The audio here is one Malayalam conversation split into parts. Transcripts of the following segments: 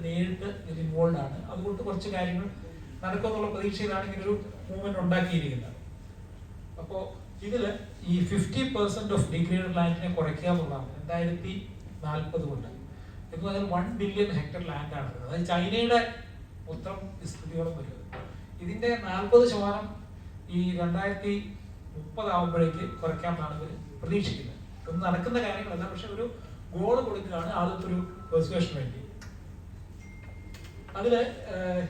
നേരിട്ട് ഇത് ഇൻവോൾവ് ആണ്. അതുകൊണ്ട് കുറച്ച് കാര്യങ്ങൾ നടക്കുമെന്നുള്ള പ്രതീക്ഷയിലാണ് ഇങ്ങനൊരു മൂവ്മെന്റ് ഉണ്ടാക്കിയിരിക്കുന്നത്. അപ്പോൾ ഇതിൽ ഈ 50% ഓഫ് ഡിഗ്രേഡഡ് ലാൻഡിനെ കുറയ്ക്കുക എന്നുള്ളതാണ് 2040 കൊണ്ട്. എന്ന് പറഞ്ഞാൽ 1 ബില്യൺ ഹെക്ടർ ലാൻഡാണ്. അതായത് ചൈനയുടെ മൊത്തം വിസ്തൃതിയോളം വരുന്നത്. ഇതിന്റെ 40% ഈ 2030 ആകുമ്പോഴേക്ക് കുറയ്ക്കാമെന്നാണ് ഇവർ പ്രതീക്ഷിക്കുന്നത്. ഇതൊന്നും നടക്കുന്ന കാര്യങ്ങളല്ല, പക്ഷെ ഒരു ഗോൾ കൊടുക്കുകയാണ് ആളുകൾക്കൊരു പെർസുവേഷന് വേണ്ടി. അതിൽ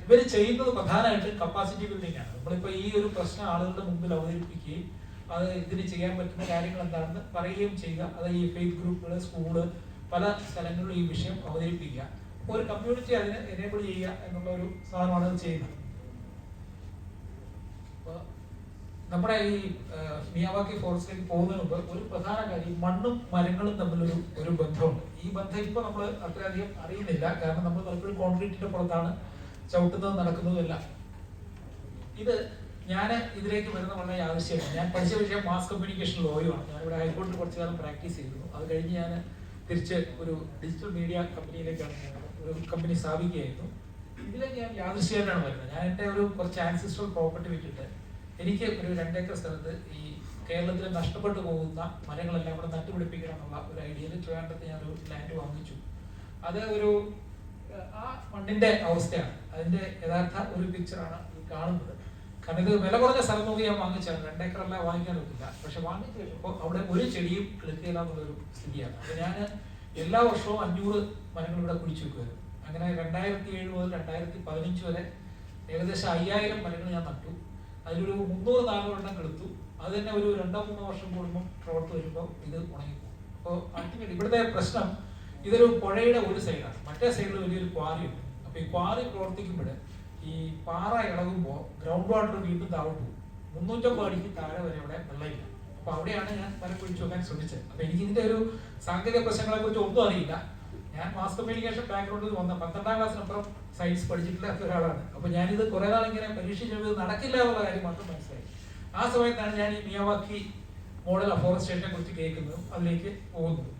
ഇവർ ചെയ്യുന്നത് പ്രധാനമായിട്ട് കപ്പാസിറ്റി ബിൽഡിംഗ് ആണ്. നമ്മളിപ്പോൾ ഈ ഒരു പ്രശ്നം ആളുകളുടെ മുമ്പിൽ അവതരിപ്പിക്കുകയും അത് ഇതിന് ചെയ്യാൻ പറ്റുന്ന കാര്യങ്ങൾ എന്താണെന്ന് പറയുകയും ചെയ്യുക. അത് ഈ ഫെയ്ത്ത് ഗ്രൂപ്പുകൾ, സ്കൂള്, പല സ്ഥലങ്ങളിലും ഈ വിഷയം അവതരിപ്പിക്കുക. അപ്പോൾ ഒരു കമ്മ്യൂണിറ്റി അതിനെ എനേബിൾ ചെയ്യുക എന്നുള്ള ഒരു സാധനമാണ് അത് ചെയ്യുന്നത്. അപ്പോൾ നമ്മുടെ ഈ മിയാവാക്കി ഫോറസ്റ്റിലേക്ക് പോകുന്നതിന് മുമ്പ് ഒരു പ്രധാന കാര്യം, മണ്ണും മരങ്ങളും തമ്മിലൊരു ഒരു ബന്ധമുണ്ട്. ഈ ബന്ധം ഇപ്പോൾ നമ്മൾ അത്രയധികം അറിയുന്നില്ല, കാരണം നമ്മൾ പലപ്പോഴും കോൺക്രീറ്റിന്റെ പുറത്താണ് ചവിട്ടുന്നത്, നടക്കുന്നതും എല്ലാം. ഇത് ഞാൻ ഇതിലേക്ക് വരുന്ന വളരെ ആവശ്യമാണ്. ഞാൻ പഠിച്ച വിഷയം മാസ് കമ്മ്യൂണിക്കേഷൻ ലോയുമാണ്. ഞാനിവിടെ ഹൈക്കോടതിയിൽ കുറച്ചു കാലം പ്രാക്ടീസ് ചെയ്തിരുന്നു. അത് കഴിഞ്ഞ് ഞാൻ തിരിച്ച് ഒരു ഡിജിറ്റൽ മീഡിയ കമ്പനിയിലേക്കാണ് ഒരു കമ്പനി സ്ഥാപിക്കുകയായിരുന്നു. ഇതിലേക്ക് ഞാൻ യാദൃശ്ചികമായിട്ടാണ് വരുന്നത്. ഞാൻ എൻ്റെ ഒരു കുറച്ച് ആൻസിസ്ട്രൽ പ്രോപ്പർട്ടി വിട്ടിട്ട് എനിക്ക് ഒരു 2 ഏക്കർ സ്ഥലത്ത് ഈ കേരളത്തിൽ നഷ്ടപ്പെട്ടു പോകുന്ന മരങ്ങളെല്ലാം കൂടെ നട്ടുപിടിപ്പിക്കണം എന്നുള്ള ഒരു ഐഡിയയിൽ ട്രിവാൻഡ്രത്ത് ഞാനൊരു ലാൻഡ് വാങ്ങിച്ചു. അത് ഒരു ആ മണ്ണിന്റെ അവസ്ഥയാണ്, അതിന്റെ യഥാർത്ഥ ഒരു പിക്ചറാണ് ഈ കാണുന്നത്. കാരണം ഇത് വില കുറഞ്ഞ സ്ഥലം നോക്കി ഞാൻ വാങ്ങിച്ചാണ്, 2 ഏക്കറല്ല വാങ്ങിക്കാൻ പറ്റില്ല. പക്ഷെ വാങ്ങിച്ചു കഴിയുമ്പോൾ അവിടെ ഒരു ചെടിയും കിളുക്കില്ല എന്നുള്ളൊരു സ്ഥിതിയാണ്. അപ്പൊ ഞാൻ എല്ലാ വർഷവും 500 മരങ്ങൾ ഇവിടെ കുഴിച്ചു വെക്കുമായിരുന്നു. അങ്ങനെ 2007 മുതൽ 2015 വരെ ഏകദേശം 5000 മരങ്ങൾ ഞാൻ നട്ടു. അതിലൊരു 300-400 എണ്ണം കെടുത്തു. അത് തന്നെ ഒരു 2-3 വർഷം കൂടുമ്പോൾ പ്രവർത്തി വരുമ്പോൾ ഇത് ഉണങ്ങിപ്പോകും. അപ്പോൾ അൾട്ടിമേറ്റ് ഇവിടുത്തെ പ്രശ്നം, ഇതൊരു പുഴയുടെ ഒരു സൈഡാണ്, മറ്റേ സൈഡിൽ വലിയൊരു ക്വാറിയുണ്ട്. അപ്പൊ ഈ ക്വാറി പ്രവർത്തിക്കുമ്പോൾ ഈ പാറ ഇളകുമ്പോൾ ഗ്രൗണ്ട് വാട്ടർ വീണ്ടും താഴോട്ട് പോകും. 350 അടിക്ക് താഴെ വരെ അവിടെ വെള്ളമില്ല. അപ്പൊ അവിടെയാണ് ഞാൻ മരം കുഴിച്ചു വെക്കാൻ ശ്രമിച്ചത്. അപ്പൊ എനിക്ക് ഇതിന്റെ ഒരു സാങ്കേതിക പ്രശ്നങ്ങളെ കുറിച്ച് ഒന്നും അറിയില്ല. ഞാൻ മാസ് കമ്മ്യൂണിക്കേഷൻ ബാക്ക്ഗ്രൗണ്ടിൽ വന്ന 12ാം ക്ലാസ്സിനപ്പുറം സയൻസ് പഠിച്ചിട്ടില്ലാത്ത ഒരാളാണ്. അപ്പൊ ഞാനിത് കുറെ നാളിങ്ങനെ പരീക്ഷിച്ചത് നടക്കില്ല എന്നുള്ള കാര്യം മാത്രം മനസ്സിലായി. ആ സമയത്താണ് ഞാൻ ഈ മിയാവാക്കി മോഡൽ അഫോറസ്റ്റേഷനെ കുറിച്ച് കേൾക്കുന്നതും അതിലേക്ക് പോകുന്നത്.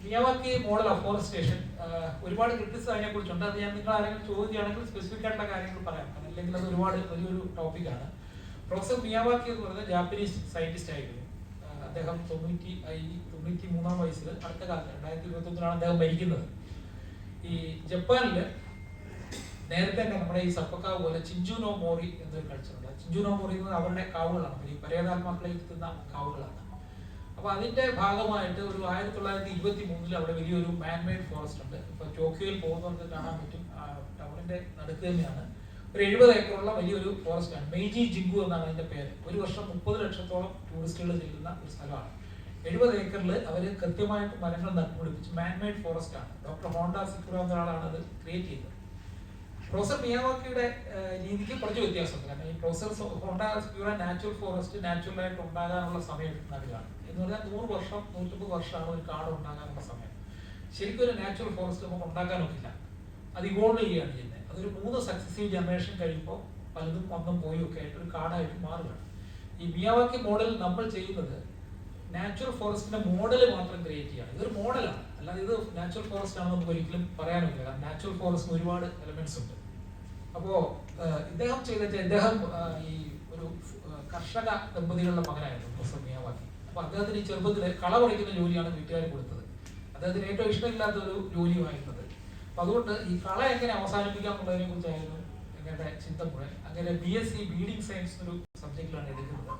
മിയാവാക്കി മോഡൽ അഫോറസ്റ്റേഷൻ ഒരുപാട് ക്രിറ്റിസിസം അതിനെ കുറിച്ചുണ്ട്. അത് ഞാൻ നിങ്ങൾ ആരെങ്കിലും ചോദിക്കുകയാണെങ്കിൽ സ്പെസിഫിക് ആയിട്ടുള്ള കാര്യങ്ങൾ പറയാം, അല്ലെങ്കിൽ അത് ഒരുപാട് വലിയൊരു ടോപ്പിക്കാണ്. പ്രൊഫസർ മിയാവാക്കി എന്ന് പറയുന്നത് ജാപ്പനീസ് സയന്റിസ്റ്റ് ആയിരുന്നു. അദ്ദേഹം 93-ാം വയസ്സിൽ അടുത്ത കാലത്ത് 2021 അദ്ദേഹം മരിക്കുന്നത്. ഈ ജപ്പാനില് നേരത്തെ തന്നെ നമ്മുടെ ഈ സപ്പക്കാവ് പോലെ ചിഞ്ചുനോ മോറി എന്നൊരു കൾച്ചറുണ്ട്. ചിഞ്ചുനോ മോറി എന്നത് അവരുടെ കാവുകളാണ്, ഈ പരേതാത്മാക്കളെ ഇരുത്തുന്ന കാവുകളാണ്. അപ്പൊ അതിന്റെ ഭാഗമായിട്ട് ഒരു 1923 അവിടെ വലിയൊരു മാൻമെയ്ഡ് ഫോറസ്റ്റ് ഉണ്ട്. ഇപ്പൊ ടോക്കിയോയിൽ പോകുന്നവർക്ക് കാണാൻ പറ്റും, ടൗണിന്റെ നടുക്ക് തന്നെയാണ്. ഒരു 70 ഏക്കറുള്ള വലിയൊരു ഫോറസ്റ്റ് ആണ്. മെയ്ജി ജിങ്കു എന്നാണ് അതിന്റെ പേര്. ഒരു വർഷം 30 ലക്ഷത്തോളം ടൂറിസ്റ്റുകൾ ചെല്ലുന്ന ഒരു സ്ഥലമാണ്. 70 ഏക്കറിൽ അവർ കൃത്യമായിട്ട് മരങ്ങൾ നട്ടുപിടിപ്പിച്ച് മാൻമെയ്ഡ് ഫോറസ്റ്റ് ആണ്. ഡോക്ടർ ഹോണ്ട സിക്കുറ എന്ന ഒരാളാണ് അത് ക്രിയേറ്റ് ചെയ്തത്. പ്രൊഫസർ മിയാവാക്കിയുടെ രീതിക്ക് കുറച്ച് വ്യത്യാസമുണ്ട്. കാരണം ഈ പ്രൊഫസർ ഹോണ്ട സിക്കുറ നാച്ചുറൽ ഫോറസ്റ്റ് നാച്ചുറലായിട്ട് ഉണ്ടാകാനുള്ള സമയം നൽകുകയാണ്. എന്ന് പറഞ്ഞാൽ 100 വർഷം 150 വർഷമാണ് ഒരു കാട് ഉണ്ടാകാനുള്ള സമയം. ശരിക്കും ഒരു നാച്ചുറൽ ഫോറസ്റ്റ് നമുക്ക് ഉണ്ടാക്കാൻ ഒക്കില്ല, അത് ഇവോൾവ് ചെയ്യുകയാണ് ചെയ്യുന്നത്. അതൊരു 3 സക്സസീവ് ജനറേഷൻ കഴിയുമ്പോൾ പലതും വന്നും പോയും ഒക്കെ ആയിട്ട് ഒരു കാടായിട്ട് മാറുകയാണ്. ഈ മിയാവാക്കി മോഡൽ നമ്മൾ ചെയ്യുന്നത് നാച്ചുറൽ ഫോറസ്റ്റിന്റെ മോഡൽ മാത്രം ക്രിയേറ്റ് ചെയ്യാണ്. ഇതൊരു മോഡലാണ്, അല്ലാതെ ഇത് നാച്ചുറൽ ഫോറസ്റ്റ് ആണെന്ന് നമുക്ക് ഒരിക്കലും പറയാനില്ല. കാരണം നാച്ചുറൽ ഫോറസ്റ്റിന് ഒരുപാട് എലമെന്റ്സ് ഉണ്ട്. അപ്പോ ഇദ്ദേഹം ഈ ഒരു കർഷക ദമ്പതികളുടെ മകനായിരുന്നു പ്രൊഫസർ മിയാവാക്കി. അപ്പൊ അദ്ദേഹത്തിന് ഈ ചെറുപ്പത്തിൽ കള പറിക്കുന്ന ജോലിയാണ് വീട്ടുകാർ കൊടുത്തത്. അദ്ദേഹത്തിന് ഏറ്റവും ഇഷ്ടമില്ലാത്ത ഒരു ജോലിയുമായിരുന്നത്. അപ്പൊ അതുകൊണ്ട് ഈ കള എങ്ങനെ അവസാനിപ്പിക്കാം എന്നുള്ളതിനെ കുറിച്ചായിരുന്നു ഞങ്ങളുടെ ചിന്ത മുഴുവൻ. അങ്ങനെ BSc ബീഡിംഗ് സയൻസ് എന്നൊരു സബ്ജക്റ്റിലാണ് എടുക്കുന്നത്.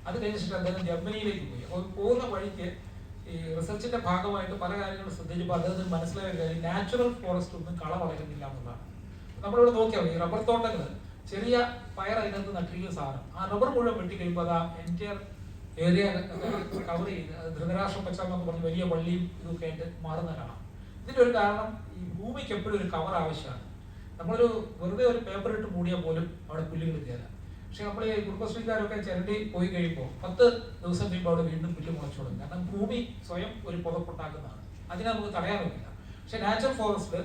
അത് കഴിഞ്ഞിട്ട് അദ്ദേഹം ജർമ്മനിയിലേക്ക് പോയി. അപ്പോൾ പോകുന്ന വഴിക്ക് ഈ റിസർച്ചിന്റെ ഭാഗമായിട്ട് പല കാര്യങ്ങളും ശ്രദ്ധിച്ചപ്പോൾ അദ്ദേഹത്തിന് മനസ്സിലായ കാര്യം, നാച്ചുറൽ ഫോറസ്റ്റ് ഒന്നും കള വളരുന്നില്ല എന്നുള്ളതാണ്. നമ്മളിവിടെ നോക്കിയാൽ ഈ റബ്ബർ തോട്ടങ്ങൾ ചെറിയ പയർ അതിനകത്ത് നട്ടിരിക്കുന്ന സാധനം, ആ റബ്ബർ മുഴുവൻ വെട്ടി കഴിയുമ്പോൾ അത് ആ എൻറ്റയർ ഏരിയ കവർ ചെയ്ത് ധൃതരാഷ്ട്ര പച്ച എന്നൊക്കെ പറഞ്ഞ് വലിയ വള്ളിയും ഇതൊക്കെ ആയിട്ട് മാറുന്ന കാണാം. ഇതിന്റെ ഒരു കാരണം, ഈ ഭൂമിക്ക് എപ്പോഴും ഒരു കവർ ആവശ്യമാണ്. നമ്മളൊരു വെറുതെ ഒരു പേപ്പർ ഇട്ട് മൂടിയാൽ പോലും അവിടെ പുല്ലുകൾ കയറാം. പക്ഷെ നമ്മൾ ഈ കുടുംബശ്രീക്കാരൊക്കെ ചിരണ്ടി പോയി കഴിയുമ്പോൾ 10 ദിവസം കഴിയുമ്പോൾ അവിടെ വീണ്ടും പുല്ല് മുളച്ചോളും. കാരണം ഭൂമി സ്വയം ഒരു പുതപ്പുണ്ടാക്കുന്നതാണ്, അതിനെ നമുക്ക് തടയാൻ പറ്റില്ല. പക്ഷെ നാച്ചുറൽ ഫോറസ്റ്റ്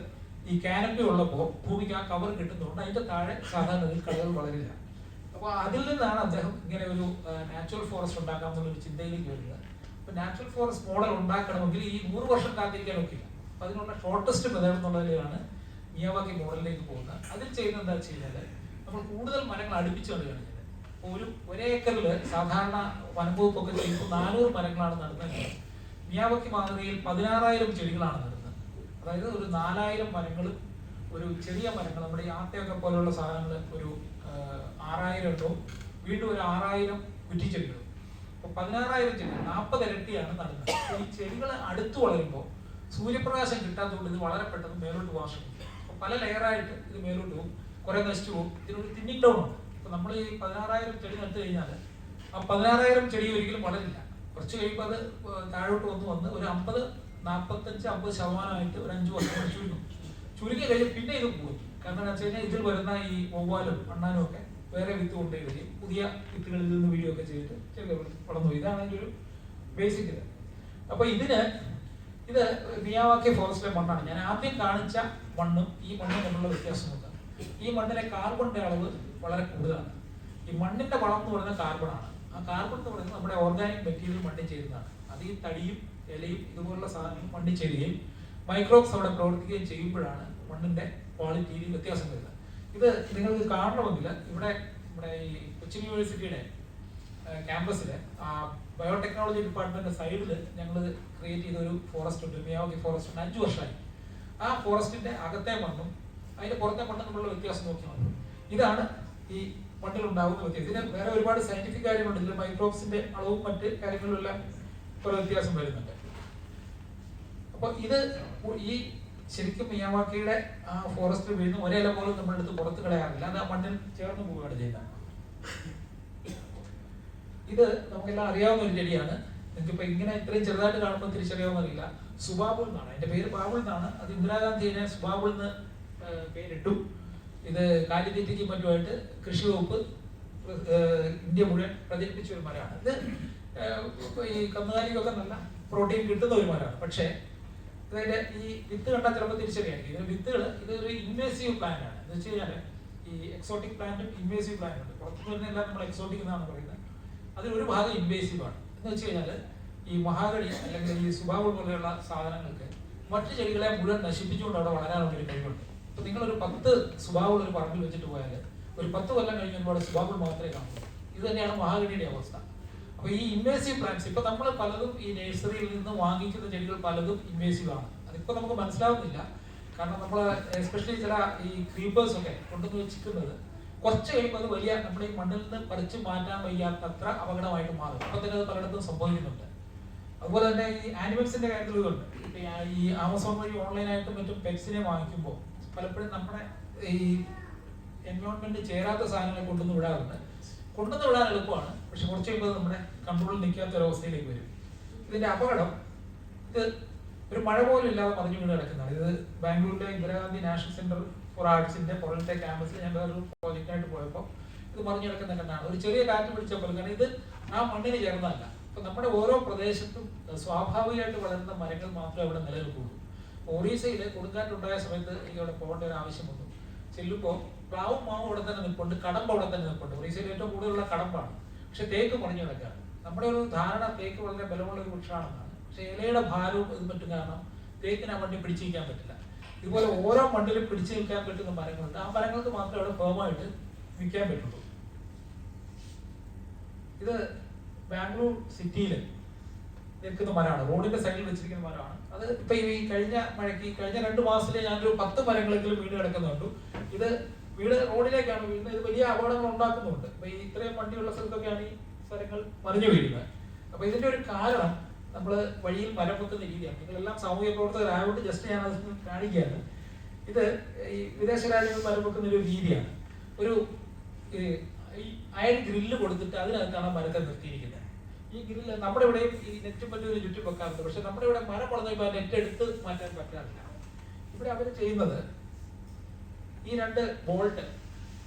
ഈ കാനപ്പി ഉള്ളപ്പോൾ ഭൂമിക്ക് ആ കവർ കിട്ടുന്നതുകൊണ്ട് അതിന്റെ താഴെ സാധാരണ കളകൾ വളരില്ല. അപ്പൊ അതിൽ നിന്നാണ് അദ്ദേഹം ഇങ്ങനെ ഒരു നാച്ചുറൽ ഫോറസ്റ്റ് ഉണ്ടാക്കാം എന്നുള്ളൊരു ചിന്തയിലേക്ക് വരുന്നത്. അപ്പൊ നാച്ചുറൽ ഫോറസ്റ്റ് മോഡൽ ഉണ്ടാക്കണമെങ്കിൽ ഈ 100 വർഷം കാത്തിരിക്കാൻ ഒക്കില്ല. അപ്പോൾ അതിനുള്ള ഷോർട്ടസ്റ്റ് മെത്തേഡ് എന്നുള്ളതിലാണ് മിയാവാക്കി മോഡലിലേക്ക് പോകുന്നത്. അതിൽ ചെയ്യുന്നത് എന്താ വെച്ച് കഴിഞ്ഞാൽ നമ്മൾ കൂടുതൽ മരങ്ങൾ അടുപ്പിച്ച് നടുകയാണ് ചെയ്യുന്നത്. അപ്പോൾ ഒരേ ഏക്കറിൽ സാധാരണ വനംവകുപ്പൊക്കെ ചെയ്യുമ്പോൾ 400 മരങ്ങളാണ് നടുന്നത്. മിയാവാക്കി മാതൃകയിൽ 16,000 ചെടികളാണ് നടുന്നത്. അതായത് ഒരു 4,000 മരങ്ങൾ, ഒരു ചെറിയ മരങ്ങൾ നമ്മുടെ ഈ ആത്തയൊക്കെ പോലെയുള്ള സാധനങ്ങൾ ഒരു 6,000 ഉണ്ടോ, വീണ്ടും ഒരു 6,000 കുറ്റിച്ചെടികൾ. അപ്പോൾ 16,000 ചെടികൾ 40 ഇരട്ടിയാണ് നടുന്നത്. ഈ ചെടികൾ അടുത്ത് വളരുമ്പോൾ സൂര്യപ്രകാശം കിട്ടാത്തതുകൊണ്ട് ഇത് വളരെ പെട്ടെന്ന് മേലോട്ട് പോകാൻ ശ്രമിക്കും. അപ്പോൾ പല ലെയറായിട്ട് ഇത് മേലോട്ട് പോകും, കുറേ നശിച്ചു പോകും. ഇതിനൊരു തിന്നിങ് ഡൗൺ ഉണ്ട്. അപ്പോൾ നമ്മൾ ഈ 16,000 ചെടി നട്ട് കഴിഞ്ഞാൽ ആ 16,000 ചെടി ഒരിക്കലും വളരില്ല. കുറച്ച് കഴിയുമ്പോൾ അത് താഴോട്ട് വന്ന് ഒരു 45-50% ഒരു 5 വർഷം ചുരുങ്ങി കഴിഞ്ഞ് പിന്നെ ഇത് പോയി. കാരണം എന്താ വെച്ച് കഴിഞ്ഞാൽ ഇതിൽ വരുന്ന ഈ വവ്വാലും അണ്ണാനും ഒക്കെ വേറെ വിത്ത് കൊണ്ടുപോയി വരും, പുതിയ വിത്തുകളിൽ നിന്ന് വീഡിയോ ഒക്കെ ചെയ്തിട്ട് വളർന്നു. ഇതാണ് അതിൻ്റെ ഒരു ബേസിക് ഇത്. അപ്പോൾ ഇത് മിയാവാക്കി ഫോറസ്റ്റിലെ മണ്ണാണ്. ഞാൻ ആദ്യം കാണിച്ച മണ്ണും ഈ മണ്ണും തമ്മിലുള്ള വ്യത്യാസം നോക്കാം. ഈ മണ്ണിലെ കാർബണിന്റെ അളവ് വളരെ കൂടുതലാണ്. ഈ മണ്ണിന്റെ വളം എന്ന് പറയുന്നത് കാർബണാണ്. ആ കാർബൺ എന്ന് പറയുന്നത് നമ്മുടെ ഓർഗാനിക് മെറ്റീരിയൽ മണ്ണിൽ ചേരുന്നതാണ്. അത് ഈ തടിയും ഇലയും ഇതുപോലുള്ള സാധനങ്ങൾ മണ്ണിൽ ചേരുകയും മൈക്രോബ്സ് അവിടെ പ്രവർത്തിക്കുകയും ചെയ്യുമ്പോഴാണ് മണ്ണിന്റെ ക്വാളിറ്റിയിൽ വ്യത്യാസം വരുന്നത്. ഇത് നിങ്ങൾക്ക് കാണണമെങ്കിൽ ഇവിടെ നമ്മുടെ ഈ കൊച്ചിൻ യൂണിവേഴ്സിറ്റിയുടെ ക്യാമ്പസിൽ ബയോടെക്നോളജി ഡിപ്പാർട്ട്മെന്റിന്റെ സൈഡിൽ ഞങ്ങൾ ക്രിയേറ്റ് ചെയ്ത ഒരു ഫോറസ്റ്റ് ഉണ്ട്, മിയാവാക്കി ഫോറസ്റ്റ് ഉണ്ട്. 5 വർഷമായി. ആ ഫോറസ്റ്റിന്റെ അകത്തെ മണ്ണും അതിന്റെ പുറത്തെ മണ്ണും തമ്മിലുള്ള വ്യത്യാസം നോക്കിയാൽ മതി. ഇതാണ് ഈ മണ്ണിലുണ്ടാകുന്ന വ്യത്യാസം. ഇതിന് വേറെ ഒരുപാട് സയന്റിഫിക് കാര്യങ്ങളുണ്ട്. ഇതിൽ മൈക്രോബ്സിന്റെ അളവും മറ്റ് കാര്യങ്ങളിലെല്ലാം കുറെ വ്യത്യാസം വരുന്നുണ്ട്. അപ്പൊ ഇത് ഈ ശരിക്കും മിയാവാക്കിയുടെ ആ ഫോറസ്റ്റ് വീഴുന്ന ഒരേല പോലും നമ്മളെടുത്ത് പുറത്ത് കളയാറില്ല. അത് ആ മണ്ണിൽ ചേർന്ന് പോവുകയാണ് ചെയ്യുന്നത്. ഇത് നമുക്കെല്ലാം അറിയാവുന്ന ഒരു ചെടിയാണ്. നിങ്ങൾക്കിപ്പോ ഇങ്ങനെ ഇത്രയും ചെറുതായിട്ട് കാണുമ്പോൾ തിരിച്ചറിയാവുന്നറിയില്ല. സുബാബുൾ എന്നാണ് അതിന്റെ പേര്. ബാബുൾ എന്നാണ്. അത് ഇന്ദിരാഗാന്ധി ഇതിനെ സുബാബുൾ എന്ന് പേരിട്ടു. ഇത് കാലിത്തീറ്റയ്ക്കും മറ്റുമായിട്ട് കൃഷി വകുപ്പ് ഇന്ത്യ മുഴുവൻ പ്രചരിപ്പിച്ച ഒരു മരമാണ്. ഇത് ഈ കന്നുകാലിക്കൊക്കെ നല്ല പ്രോട്ടീൻ കിട്ടുന്ന ഒരു മരമാണ്. പക്ഷേ ഇതിന്റെ ഈ വിത്ത് കണ്ടാൽ ചിലപ്പോൾ തിരിച്ചറിയായിരിക്കും. ഇതിന്റെ വിത്തുകൾ ഇതൊരു ഇൻവേസീവ് പ്ലാന്റ് ആണ്. എന്ന് വെച്ച് കഴിഞ്ഞാൽ ഈ എക്സോട്ടിക് പ്ലാന്റും ഇൻവേസീവ് പ്ലാന്റും ഉണ്ട്. പുറത്തു വരുന്ന എല്ലാം നമ്മൾ എക്സോട്ടിക് എന്നാണ് പറയുന്നത്. അതിലൊരു ഭാഗം ഇൻവേസീവ് ആണ്. എന്ന് വെച്ച് കഴിഞ്ഞാൽ ഈ മഹാഗണി അല്ലെങ്കിൽ ഈ സുബാബുൾ പോലെയുള്ള സാധനങ്ങൾക്ക് മറ്റു ചെടികളെ മുഴുവൻ നശിപ്പിച്ചുകൊണ്ട് അവിടെ വളരാനുള്ള ഒരു കഴിവുണ്ട്. ഇപ്പൊ നിങ്ങളൊരു 10 സുബാബുൾ ഒരു പറമ്പിൽ വെച്ചിട്ട് പോയാൽ ഒരു 10 കൊല്ലം കഴിഞ്ഞ് ഒരുപാട് സുബാബുൾ മാത്രമേ കാണൂ. ഇത് തന്നെയാണ് മഹാഗണിയുടെ അവസ്ഥ. അപ്പൊ ഈ ഇൻവേസീവ് പ്ലാന്റ്സ് ഇപ്പൊ നമ്മൾ പലതും ഈ നഴ്സറിയിൽ നിന്ന് വാങ്ങിക്കുന്ന ചെടികൾ പലതും ഇൻവേസീവ് ആണ്. അതിപ്പോ നമുക്ക് മനസ്സിലാവുന്നില്ല. കാരണം നമ്മൾ എസ്പെഷ്യലി ചില ഈ ക്രീപ്പേഴ്സ് ഒക്കെ കൊണ്ടുവന്ന് വെച്ചിരിക്കുന്നത് കുറച്ച് കഴിയുമ്പോൾ അത് വലിയ നമ്മുടെ ഈ മണ്ണിൽ നിന്ന് പറിച്ചു മാറ്റാൻ വയ്യാത്തത്ര അപകടമായിട്ട് മാറും. അപ്പൊ തന്നെ അത് പലയിടത്തും സംഭവിക്കുന്നുണ്ട്. അതുപോലെ തന്നെ ഈ ആനിമൽസിന്റെ കാര്യത്തിൽ ഇതുണ്ട്. ഈ ആമസോൺ വഴി ഓൺലൈനായിട്ടും മറ്റും പെറ്റ്സിനെ വാങ്ങിക്കുമ്പോൾ പലപ്പോഴും നമ്മുടെ ഈ എൻവയോൺമെന്റ് ചേരാത്ത സാധനങ്ങളെ കൊണ്ടുവന്ന് വിടാറുണ്ട്. കൊണ്ടുവന്ന് വിടാൻ എളുപ്പമാണ്, പക്ഷെ കുറച്ച് കഴിയുമ്പോൾ നമ്മുടെ കൺട്രോളിൽ നിൽക്കാത്ത ഒരവസ്ഥയിലേക്ക് വരും. ഇതിന്റെ അപകടം ഇത് ഒരു മഴ പോലും ഇല്ലാതെ മറിഞ്ഞു വീണ് കിടക്കുന്നതാണ്. ഇത് ബാംഗ്ലൂരിലെ ഇന്ദിരാഗാന്ധി നാഷണൽ സെന്റർ ഫോർ ആർട്സിന്റെ പുറത്തെ ക്യാമ്പസിൽ ഞാൻ വേറൊരു പ്രോജക്റ്റായിട്ട് പോയപ്പോൾ ഇത് മറിഞ്ഞു കിടക്കുന്ന കണ്ടാണ്. ഒരു ചെറിയ കാറ്റ് പിടിച്ചപ്പോൾ, കാരണം ഇത് ആ മണ്ണിന് ചേർന്നതല്ല. അപ്പൊ നമ്മുടെ ഓരോ പ്രദേശത്തും സ്വാഭാവികമായിട്ട് വളരുന്ന മരങ്ങൾ മാത്രമേ അവിടെ നിലനിൽക്കുള്ളൂ. ഒറീസയിൽ കൊടുങ്കാറ്റുണ്ടായ സമയത്ത് എനിക്ക് അവിടെ പോകേണ്ട ഒരു ആവശ്യം വന്നു. ചെല്ലുമ്പോൾ പ്ലാവും മാവും അവിടെ തന്നെ നിൽപ്പുണ്ട്, കടമ്പ് അവിടെ തന്നെ നിൽപ്പുണ്ട്. ഒറീസയിൽ ഏറ്റവും കൂടുതലുള്ള കടമ്പാണ്. പക്ഷെ തേക്ക് മറിഞ്ഞു കിടക്കുകയാണ്. നമ്മുടെ ഒരു ധാരണ തേക്ക് വളരെ ബലമുള്ള ഒരു വൃക്ഷമാണെന്നാണ്. പക്ഷെ ഇലയുടെ ഭാരവും ഇത് മറ്റും കാരണം തേക്കിന് ആ മണ്ണിൽ പിടിച്ചു നിൽക്കാൻ പറ്റില്ല. ഇതുപോലെ ഓരോ മണ്ണിലും പിടിച്ചു നിൽക്കാൻ പറ്റുന്ന മരങ്ങളുണ്ട്. ആ മരങ്ങൾക്ക് മാത്രമേ അവിടെ ഫേമായിട്ട് നിൽക്കാൻ പറ്റുള്ളൂ. ഇത് ബാംഗ്ലൂർ സിറ്റിയിൽ നിൽക്കുന്ന മരമാണ്. റോഡിന്റെ സൈഡിൽ വെച്ചിരിക്കുന്ന മരമാണ്. അത് ഇപ്പൊ ഈ കഴിഞ്ഞ 2 മാസത്തിലെ ഞാനൊരു 10 മരങ്ങളെങ്കിലും വീട് കിടക്കുന്നുണ്ട്. ഇത് വീട് റോഡിലേക്കാണ് വീഴുന്നത്. ഇത് വലിയ അപകടങ്ങൾ ഉണ്ടാക്കുന്നുണ്ട്. അപ്പൊ ഈ ഇത്രയും വണ്ടിയുള്ള സ്ഥലത്തൊക്കെയാണ് ഈ സ്ഥലങ്ങൾ മറിഞ്ഞു വീഴുന്നത്. അപ്പൊ ഇതിന്റെ ഒരു കാരണം നമ്മൾ വഴിയിൽ മരം വെക്കുന്ന രീതിയാണ്. നിങ്ങളെല്ലാം സാമൂഹ്യ പ്രവർത്തകരായതുകൊണ്ട് ജസ്റ്റ് ഞാൻ അത് കാണിക്കുകയാണ്. ഇത് ഈ വിദേശ രാജ്യങ്ങളിൽ മരം വെക്കുന്ന ഒരു രീതിയാണ്. ഒരു ഈ അയൺ ഗ്രില്ല് കൊടുത്തിട്ട് അതിനകത്താണ് മരത്തെ നിർത്തിയിരിക്കുന്നത്. ഈ ഗ്രില്ല് നമ്മുടെ ഇവിടെ ഈ നെറ്റും പറ്റും ചുറ്റും വെക്കാറുണ്ട്. പക്ഷെ നമ്മുടെ ഇവിടെ മരം വളർന്നപ്പോൾ ആ നെറ്റ് എടുത്ത് മാറ്റാൻ പറ്റാറില്ല. ഇവിടെ അവർ ചെയ്യുന്നത് ഈ 2 ബോൾട്ട്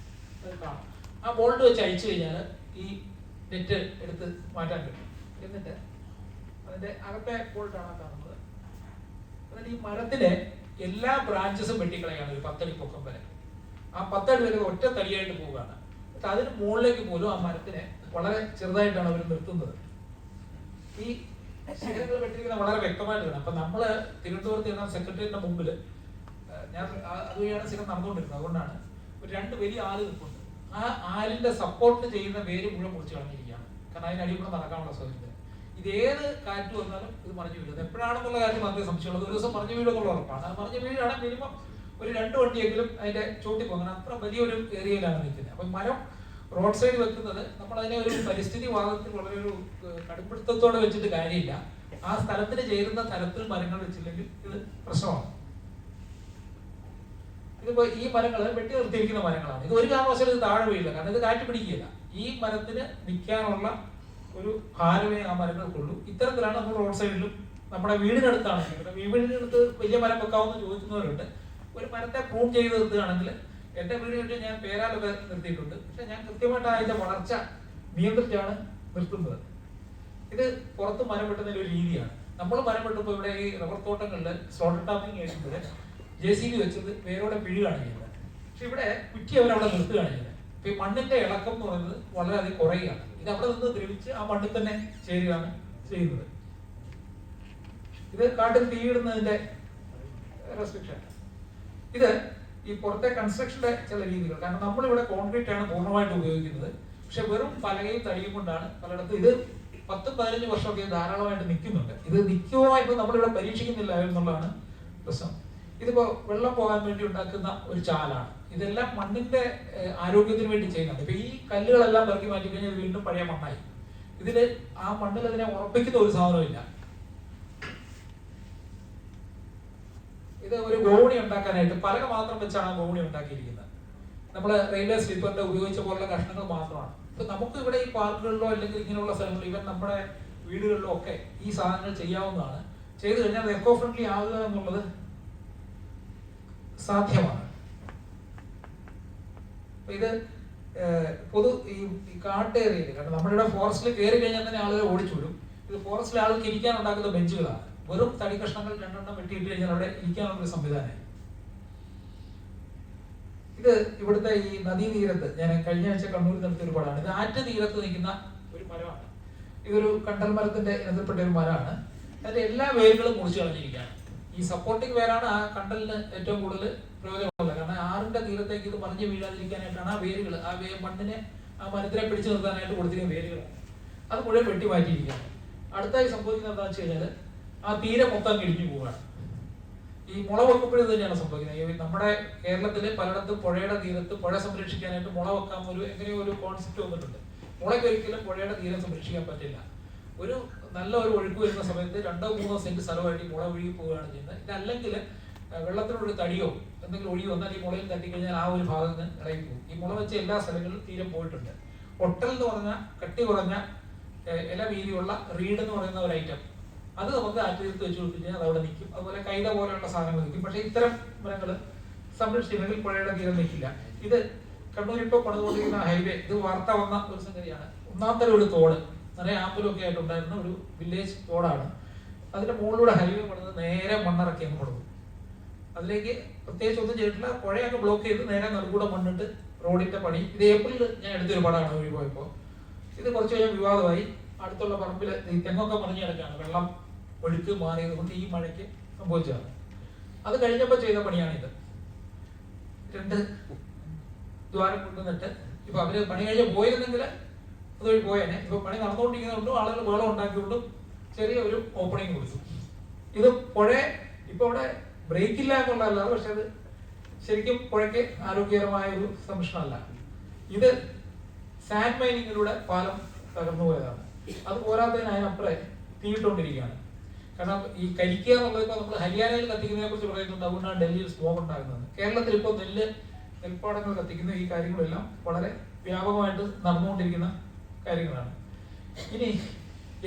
കാണാം. ആ ബോൾട്ട് വെച്ച് അയച്ചു കഴിഞ്ഞാൽ ഈ നെറ്റ് എടുത്ത് മാറ്റാൻ പറ്റും. എന്നിട്ട് അതിന്റെ അകത്തെ ബോൾട്ടാണ് കാണുന്നത്. എന്നിട്ട് ഈ മരത്തിലെ എല്ലാ ബ്രാഞ്ചസും വെട്ടിക്കളയാണ് ഒരു 10 അടി പൊക്കം വരെ. ആ 10 അടി വരെ ഒറ്റ തടിയായിട്ട് പോവുകയാണ്. അതിന് മുകളിലേക്ക് പോലും ആ മരത്തിനെ വളരെ ചെറുതായിട്ടാണ് അവർ നിർത്തുന്നത്. ഈ ശിഖരങ്ങൾ വെട്ടിയിരിക്കുന്നത് വളരെ വ്യക്തമായിട്ട് കാണാം. അപ്പൊ നമ്മള് തിരുവനന്തപുരത്ത് ഇരുന്ന സെക്രട്ടേറിയറ്റിന്റെ മുമ്പിൽ ഞാൻ അതുവഴിയാണ് സ്ഥിരം നടന്നുകൊണ്ടിരുന്നത്. അതുകൊണ്ടാണ് ഒരു 2 വലിയ ആല് നിൽപ്പുണ്ട്. ആ ആലിന്റെ സപ്പോർട്ട് ചെയ്യുന്ന വേര് മുഴുവൻ മുറിച്ച് കളഞ്ഞിരിക്കുകയാണ്. കാരണം അതിനടിയിൽ കൂടെ നടക്കാനുള്ള സൗകര്യം. ഇത് ഏത് കാറ്റ് വന്നാലും ഇത് മറിഞ്ഞു വീഴുന്നത് എപ്പോഴാണെന്നുള്ള കാര്യം മാത്രമേ സംശയമുള്ളത്. ഒരു ദിവസം മറിഞ്ഞു വീഴുന്നുള്ള ഉറപ്പാണ്. അത് മറിഞ്ഞു വീഴാണെങ്കിൽ മിനിമം ഒരു 2 വണ്ടിയെങ്കിലും അതിന്റെ ചോട്ടിൽ പോകുന്നത്. അത്ര വലിയൊരു ഏരിയയിലാണ് നിൽക്കുന്നത്. അപ്പൊ മരം റോഡ് സൈഡ് വെക്കുന്നത് നമ്മളതിനെ ഒരു പരിസ്ഥിതി വാദത്തിൽ വളരെ ഒരു കടുംപിടുത്തത്തോടെ വെച്ചിട്ട് കാര്യമില്ല. ആ സ്ഥലത്തിന് ചേരുന്ന തരത്തിൽ മരങ്ങൾ വെച്ചില്ലെങ്കിൽ ഇത് പ്രശ്നമാണ്. ഇതിപ്പോ ഈ മരങ്ങൾ വെട്ടി നിർത്തിയിരിക്കുന്ന മരങ്ങളാണ്. ഇത് ഒരു കാരണവശാലും ഇത് താഴെ വീഴില്ല. കാരണം ഇത് കാറ്റ് പിടിക്കുകയില്ല. ഈ മരത്തിന് നിൽക്കാനുള്ള ഒരു ഭാരമേ ആ മരങ്ങൾക്കുള്ളൂ. ഇത്തരത്തിലാണ് നമ്മൾ റോഡ് സൈഡിലും നമ്മുടെ വീടിനടുത്താണെങ്കിൽ, വീടിനടുത്ത് വലിയ മരം വെക്കാമെന്ന് ചോദിക്കുന്നവരുണ്ട്. ഒരു മരത്തെ പ്രൂൺ ചെയ്ത് നിർത്തുകയാണെങ്കിൽ, എന്റെ വീടിന് ഞാൻ പേരാലൊക്കെ നിർത്തിയിട്ടുണ്ട്. പക്ഷെ ഞാൻ കൃത്യമായിട്ട് അതിന്റെ വളർച്ച നിയന്ത്രിച്ചാണ് നിർത്തുന്നത്. ഇത് പുറത്ത് മരം വെട്ടുന്ന ഒരു രീതിയാണ്. നമ്മൾ മരം വെട്ടുമ്പോൾ ഇവിടെ ഈ റബ്ബർ തോട്ടങ്ങളിൽ സ്ലോട്ടർ ടാപ്പിംഗ് ചെയ്യുമ്പോൾ JCB വെച്ചത് വേരോടെ പിഴുകയാണ് ചെയ്യുന്നത്. പക്ഷെ ഇവിടെ കുറ്റി അവരവിടെ നിർത്തുകയാണ് ചെയ്യുന്നത്. അപ്പൊ ഈ മണ്ണിന്റെ ഇളക്കം എന്ന് പറയുന്നത് വളരെയധികം കുറയുകയാണ്. ഇത് അവിടെ നിന്ന് ദ്രവിച്ച് ആ മണ്ണിൽ തന്നെ ചേരുകയാണ് ചെയ്യുന്നത്. ഇത് കാട്ടിൽ തീയിടുന്നതിന്റെ റെസ്ട്രിക്ഷൻ. ഇത് ഈ പുറത്തെ കൺസ്ട്രക്ഷന്റെ ചില രീതികൾ. കാരണം നമ്മളിവിടെ കോൺക്രീറ്റ് ആണ് പൂർണ്ണമായിട്ട് ഉപയോഗിക്കുന്നത്. പക്ഷെ വെറും പലകയും തടിയും കൊണ്ടാണ് പലയിടത്തും. ഇത് 10-15 വർഷമൊക്കെ ധാരാളമായിട്ട് നിൽക്കുന്നുണ്ട്. ഇത് നിൽക്കുമായിട്ട് നമ്മളിവിടെ പരീക്ഷിക്കുന്നില്ല എന്നുള്ളതാണ് പ്രശ്നം. ഇതിപ്പോ വെള്ളം പോകാൻ വേണ്ടി ഉണ്ടാക്കുന്ന ഒരു ചാലാണ്. ഇതെല്ലാം മണ്ണിന്റെ ആരോഗ്യത്തിന് വേണ്ടി ചെയ്യുന്നുണ്ട്. ഇപ്പൊ ഈ കല്ലുകളെല്ലാം പെറുക്കി മാറ്റി കഴിഞ്ഞാൽ വീണ്ടും പഴയ മണ്ണായി. ഇതില് ആ മണ്ണിൽ അതിനെ ഉറപ്പിക്കുന്ന ഒരു സാധനമില്ല. ഇത് ഒരു ഗോവണി ഉണ്ടാക്കാനായിട്ട് പലക മാത്രം വെച്ചാണ് ഗോവണി ഉണ്ടാക്കിയിരിക്കുന്നത്. നമ്മള് റെയിൽവേ സ്ലീപ്പറിന്റെ ഉപയോഗിച്ച പോലുള്ള കഷ്ണങ്ങൾ മാത്രമാണ്. ഇപ്പൊ നമുക്ക് ഇവിടെ ഈ പാർക്കുകളിലോ അല്ലെങ്കിൽ ഇങ്ങനെയുള്ള സ്ഥലങ്ങളിലോ ഇവൻ നമ്മുടെ വീടുകളിലോ ഒക്കെ ഈ സാധനങ്ങൾ ചെയ്യാവുന്നതാണ്. ചെയ്തു കഴിഞ്ഞാൽ എക്കോ ഫ്രണ്ട്ലി ആവുക എന്നുള്ളത് സാധ്യമാണ്. ഇത് പൊതു ഈ കാട്ടേറിയയിൽ, കാരണം നമ്മുടെ ഇവിടെ ഫോറസ്റ്റിൽ കയറി കഴിഞ്ഞാൽ തന്നെ ആളുകൾ ഓടിച്ചുവിടും. ഇത് ഫോറസ്റ്റിലെ ആളുകൾക്ക് ഇരിക്കാൻ ഉണ്ടാക്കുന്ന ബെഞ്ചുകളാണ്. വെറും തടി കഷ്ണങ്ങൾ 2 എണ്ണം വെട്ടിയിട്ട് കഴിഞ്ഞാൽ അവിടെ ഇരിക്കാനുള്ള ഒരു സംവിധാനമായി. ഇത് ഇവിടുത്തെ ഈ നദീതീരത്ത് ഞാൻ കഴിഞ്ഞ ആഴ്ച കണ്ണൂരിൽ നടത്തിയ ഒരു പടമാണ്. ഇത് ആറ്റ് തീരത്ത് നിൽക്കുന്ന ഒരു മരമാണ്. ഇതൊരു കണ്ടൽ മരത്തിന്റെ ഇനത്തിൽപ്പെട്ട ഒരു മരമാണ്. അതിന്റെ എല്ലാ വേരുകളും മുറിച്ചു കളഞ്ഞിരിക്കുകയാണ്. ഈ സപ്പോർട്ടിംഗ് വേരാണ് ആ കണ്ടലിന് ഏറ്റവും കൂടുതൽ പ്രയോജനമുള്ളത്. കാരണം ആറിന്റെ തീരത്തേക്ക് ഇത് മറിഞ്ഞു വീഴാതിരിക്കാനായിട്ടാണ് ആ വേരുകൾ, ആ മണ്ണിനെ, ആ മരത്തിനെ പിടിച്ചു നിർത്താനായിട്ട് കൊടുത്തിരിക്കുന്ന വേരുകളാണ്. അത് മുഴുവൻ വെട്ടി മാറ്റിയിരിക്കുകയാണ്. അടുത്തായി സംഭവിക്കുന്നത് എന്താണെന്ന് വെച്ച് കഴിഞ്ഞാൽ ആ തീരം മൊത്തം കിടിഞ്ഞു പോവുകയാണ്. ഈ മുള വെക്കുമ്പോഴും തന്നെയാണ് സംഭവിക്കുന്നത്. നമ്മുടെ കേരളത്തിലെ പലയിടത്തും പുഴയുടെ തീരത്ത് പുഴ സംരക്ഷിക്കാനായിട്ട് മുള വെക്കാൻ എങ്ങനെയോ ഒരു കോൺസെപ്റ്റ് വന്നിട്ടുണ്ട്. മുളയ്ക്ക് ഒരിക്കലും പുഴയുടെ തീരം സംരക്ഷിക്കാൻ പറ്റില്ല. ഒരു നല്ല ഒരു ഒഴുക്ക് വരുന്ന സമയത്ത് 2-3 സെന്റ് സ്ഥലമായിട്ട് ഈ മുള ഒഴുകി പോവുകയാണ് ചെയ്യുന്നത്. ഇതല്ലെങ്കിൽ വെള്ളത്തിനൊരു തടിയോ എന്തെങ്കിലും ഒഴുകി വന്നാൽ ഈ മുളയിൽ തട്ടിക്കഴിഞ്ഞാൽ ആ ഒരു ഭാഗത്ത് നിന്ന് ഇറങ്ങി പോകും. ഈ മുള വെച്ച എല്ലാ സ്ഥലങ്ങളിലും തീരം പോയിട്ടുണ്ട്. ഒട്ടൽ എന്ന് പറഞ്ഞ കട്ടി കുറഞ്ഞ ഇല വീതിയുള്ള റീഡ് എന്ന് പറയുന്ന ഒരു ഐറ്റം, അത് നമുക്ക് ആറ്റുതീരത്ത് വെച്ച് കൊടുത്തിട്ട് അത് അവിടെ നിൽക്കും. അതുപോലെ കൈത പോലെയുള്ള സാധനങ്ങൾ നിൽക്കും. പക്ഷെ ഇത്തരം മരങ്ങൾ സംരക്ഷിച്ചില്ലെങ്കിൽ പുഴയുടെ തീരം നിൽക്കില്ല. ഇത് കണ്ണൂർ ഇപ്പോൾ പണിതുകൊണ്ടിരിക്കുന്ന ഹൈവേ, ഇത് വാർത്ത വന്ന ഒരു സംഗതിയാണ്. ഒന്നാമത്തെ ഒരു തോട്, നിറയെ ആമ്പലൊക്കെ ആയിട്ടുണ്ടായിരുന്ന ഒരു വില്ലേജ് തോടാണ്. അതിന്റെ മുകളിലൂടെ ഹൈവേ പണിത് നേരെ മണ്ണിറക്കി അങ്ങ് കൊടുക്കും. അതിലേക്ക് പ്രത്യേകിച്ച് ഒന്നും ചെയ്തിട്ടില്ല. പുഴയൊക്കെ ബ്ലോക്ക് ചെയ്ത് നേരെ നടുക്കൂടെ മണ്ണിട്ട് റോഡിന്റെ പണി. ഇത് ഏപ്രിലിൽ ഞാൻ എടുത്തൊരു പടമാണ് ഒഴി പോയപ്പോൾ. ഇത് കുറച്ച് കഴിഞ്ഞാൽ വിവാദമായി. അടുത്തുള്ള പറമ്പിൽ ഈ തെങ്ങൊക്കെ മറിഞ്ഞു കിടക്കുകയാണ്. വെള്ളം ഒഴുക്ക് മാറിയത് കൊണ്ട് ഈ മഴയ്ക്ക് സംഭവിച്ചതാണ്. അത് കഴിഞ്ഞപ്പോൾ ചെയ്ത പണിയാണിത്. 2 ദ്വാരം കൊണ്ടുവന്നിട്ട് ഇപ്പൊ അവര് പണി കഴിഞ്ഞ് പോയിരുന്നെങ്കിൽ അതുവഴി പോയേനെ. ഇപ്പൊ പണി നടന്നുകൊണ്ടിരിക്കുന്നതുകൊണ്ടും ആളുകൾ വെള്ളം ഉണ്ടാക്കിക്കൊണ്ടും ചെറിയ ഒരു ഓപ്പണിങ് കൊടുത്തു. ഇത് പുഴ ഇപ്പൊ ഇവിടെ ബ്രേക്ക് ഇല്ല എന്നുള്ളതല്ല, പക്ഷെ അത് ശരിക്കും പുഴയ്ക്ക് ആരോഗ്യകരമായ ഒരു സംരക്ഷണമല്ല. ഇത് സാൻഡ് മൈനിങ്ങിലൂടെ പാലം തകർന്നു പോയതാണ്. അത് പോരാത്തതിന് അതിനപ്പുറം തീയിട്ടുകൊണ്ടിരിക്കുകയാണ്. കാരണം ഈ കരിക്കുക എന്നുള്ളത് ഇപ്പൊ നമ്മൾ ഹരിയാനയിൽ കത്തിക്കുന്നതിനെ കുറിച്ച് പറയുന്നുണ്ട്. അതുകൊണ്ടാണ് ഡൽഹിയിൽ സ്മോക്ക് ഉണ്ടാകുന്നത്. കേരളത്തിൽ ഇപ്പോൾ നെൽപ്പാടങ്ങൾ കത്തിക്കുന്ന ഈ കാര്യങ്ങളെല്ലാം വളരെ വ്യാപകമായിട്ട് നടന്നുകൊണ്ടിരിക്കുന്ന കാര്യങ്ങളാണ്. ഇനി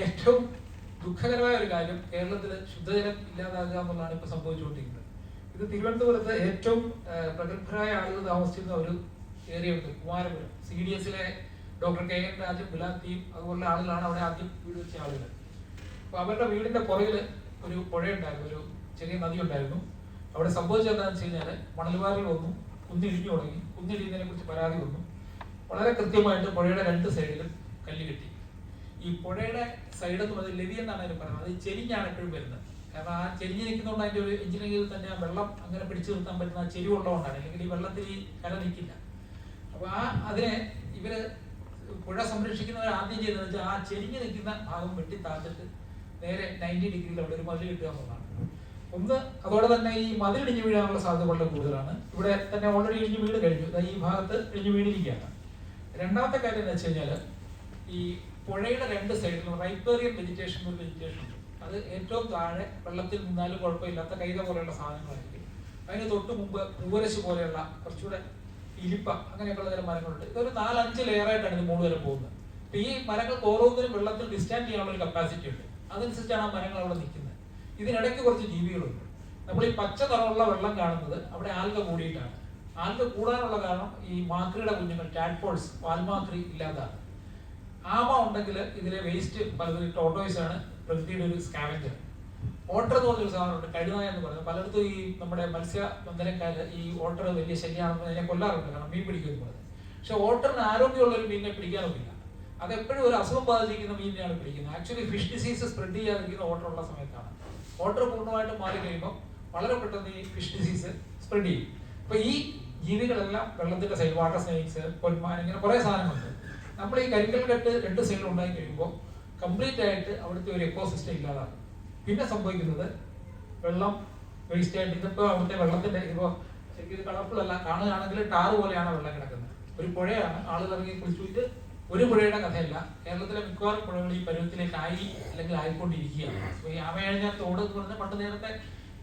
ഏറ്റവും ദുഃഖകരമായ ഒരു കാര്യം, കേരളത്തിൽ ശുദ്ധജലം ഇല്ലാതാകുക എന്നുള്ളതാണ് ഇപ്പൊ സംഭവിച്ചുകൊണ്ടിരിക്കുന്നത്. ഇത് തിരുവനന്തപുരത്ത് ഏറ്റവും പ്രഗത്ഭരായ ആളുകൾ താമസിച്ചിരുന്ന ഒരു ഏരിയ ഉണ്ട്, കുമാരപുരം. CDSലെ ഡോക്ടർ KN രാജും ബിലാത്തിയും അതുപോലുള്ള ആളുകളാണ് അവിടെ ആദ്യം വീട് വെച്ച ആളുകൾ. അപ്പൊ അവരുടെ വീടിന്റെ പുറകില് ഒരു പുഴയുണ്ടായിരുന്നു, ഒരു ചെറിയ നദി ഉണ്ടായിരുന്നു. അവിടെ സംഭവിച്ചത് എന്താണെന്ന് വെച്ച് കഴിഞ്ഞാൽ മണൽവാരികൾ വന്നു, കുന്നിടിഞ്ഞു തുടങ്ങി. കുന്നിടിയുന്നതിനെ കുറിച്ച് പരാതി വന്നു. വളരെ കൃത്യമായിട്ട് പുഴയുടെ 2 സൈഡിലും കല്ല് കെട്ടി. ഈ പുഴയുടെ സൈഡ് എന്ന് പറയുന്നത് ലെവി എന്നാണ് അതിന് പറയുന്നത്. അത് ചെരിഞ്ഞാണ് എപ്പോഴും വരുന്നത്. കാരണം ആ ചെരിഞ്ഞ് നിൽക്കുന്നതുകൊണ്ട് അതിൻ്റെ ഒരു എഞ്ചിനീയറിംഗിൽ തന്നെ ആ വെള്ളം അങ്ങനെ പിടിച്ചു നിർത്താൻ പറ്റുന്ന ആ ചെരിവുള്ളതുകൊണ്ടാണ്. അല്ലെങ്കിൽ ഈ വെള്ളത്തിൽ ഈ കര നിൽക്കില്ല. അപ്പോൾ അതിനെ ഇവര് പുഴ സംരക്ഷിക്കുന്നവർ ആദ്യം ചെയ്യുന്നത് വെച്ചാൽ ആ ചെരിഞ്ഞ് നിൽക്കുന്ന ഭാഗം വെട്ടി താഴ്ത്തിട്ട് നേരെ 90 ഡിഗ്രിയിൽ അവിടെ ഒരു മതിൽ കിട്ടുക എന്നുള്ളതാണ്. ഒന്ന് അതോടെ തന്നെ ഈ മതിൽ ഇടിഞ്ഞു വീഴാനുള്ള സാധ്യത വളരെ കൂടുതലാണ്. ഇവിടെ തന്നെ ഓൾറെഡി ഇടിഞ്ഞു വീട് കഴിഞ്ഞു, ഈ ഭാഗത്ത് ഇടിഞ്ഞു വീണിരിക്കുകയാണ്. രണ്ടാമത്തെ കാര്യം എന്ന് വെച്ച് കഴിഞ്ഞാൽ ഈ പുഴയുടെ രണ്ട് സൈഡിലും റൈപ്പേറിയൻ വെജിറ്റേഷൻ ഒരു വെജിറ്റേഷൻ ഉണ്ട്. അത് ഏറ്റവും താഴെ വെള്ളത്തിൽ നിന്നാലും കുഴപ്പമില്ലാത്ത കൈത പോലെയുള്ള സാധനങ്ങളായിരിക്കും. അതിന് തൊട്ട് മുമ്പ് പൂവരശ് പോലെയുള്ള കുറച്ചുകൂടെ ഇരിപ്പ അങ്ങനെയൊക്കെയുള്ള തരം മരങ്ങളുണ്ട്. ഇതൊരു 4-5 ലെയറായിട്ടാണ് ഇത് മുകളിൽ വരെ പോകുന്നത്. അപ്പൊ ഈ മരങ്ങൾക്ക് ഓരോന്നിനും വെള്ളത്തിൽ ഡിസ്റ്റാൻഡ് ചെയ്യാനുള്ള ഒരു കപ്പാസിറ്റി ഉണ്ട്. അതനുസരിച്ചാണ് ആ മരങ്ങൾ അവിടെ നിൽക്കുന്നത്. ഇതിനിടയ്ക്ക് കുറച്ച് ജീവികളുണ്ട്. നമ്മൾ ഈ പച്ച നിറമുള്ള വെള്ളം കാണുന്നത് അവിടെ ആൽഗ കൂടിയിട്ടാണ്. ആൽഗ കൂടാനുള്ള കാരണം ഈ മാക്രിയുടെ കുഞ്ഞുങ്ങൾ ടാഡ്പോൾസ് വാൽമാക്രി ഇല്ലാതാണ്. ആമ ഉണ്ടെങ്കിൽ ഇതിലെ വേസ്റ്റ് പലതും ടോട്ടോയ്സ് ആണ് പ്രകൃതിയുടെ ഒരു സ്കാവഞ്ചർ. ഓട്ടർ എന്ന് പറഞ്ഞൊരു സാധനമുണ്ട്, കഴുനായ എന്ന് പറയുന്നത്. പലയിടത്തും ഈ നമ്മുടെ മത്സ്യബന്ധനക്കാര് ഈ ഓട്ടർ വലിയ ശല്യമാണെന്ന് അതിനെ കൊല്ലാറുണ്ട്, കാരണം മീൻ പിടിക്കുമെന്ന് പറയുന്നത്. പക്ഷെ ഓട്ടറിന് ആരോഗ്യമുള്ള ഒരു മീനിനെ പിടിക്കാനൊക്കില്ല. അതെപ്പോഴും ഒരു അസുഖം ബാധിച്ചിരിക്കുന്ന മീനിനെയാണ് പിടിക്കുന്നത്. ആക്ച്വലി ഫിഷ് ഡിസീസ് സ്പ്രെഡ് ചെയ്യാതിരിക്കുന്ന ഓട്ടർ ഉള്ള സമയത്താണ്. ഓട്ടർ പൂർണ്ണമായിട്ടും മാറി കഴിയുമ്പോൾ വളരെ പെട്ടെന്ന് ഈ ഫിഷ് ഡിസീസ് സ്പ്രെഡ് ചെയ്യും. അപ്പൊ ഈ ജീവികളെല്ലാം വെള്ളത്തിന്റെ സൈഡ്, വാട്ടർ സ്നേക്സ്, പൊന്മാൻ, ഇങ്ങനെ കുറെ സാധനങ്ങളുണ്ട്. നമ്മൾ ഈ കരിങ്കൽ കെട്ട് രണ്ട് സൈഡിൽ ഉണ്ടായി കഴിയുമ്പോൾ കംപ്ലീറ്റ് ആയിട്ട് അവിടുത്തെ ഒരു എക്കോസിസ്റ്റം ഇല്ലാതാണ്. പിന്നെ സംഭവിക്കുന്നത് വെള്ളം വേസ്റ്റ് ആയിട്ട് ഇതിപ്പോ അവിടുത്തെ വെള്ളത്തിന്റെ ഇപ്പോൾ ശരിക്കും ഇത് കളർഫുൾ അല്ല, കാണുകയാണെങ്കിൽ ടാറ് പോലെയാണ് വെള്ളം കിടക്കുന്നത്. ഒരു പുഴയാണ്, ആളുകൾ ഇറങ്ങി കുളിച്ചിട്ട് ഒരു പുഴയുടെ കഥയല്ല. കേരളത്തിലെ മിക്കവാറും പുഴകൾ ഈ പരുവത്തിലേക്ക് അല്ലെങ്കിൽ ആയിക്കൊണ്ടിരിക്കുകയാണ്. അപ്പൊ ഈ ആമയഴിഞ്ഞ തോട് എന്ന് പറഞ്ഞാൽ പണ്ട് നേരത്തെ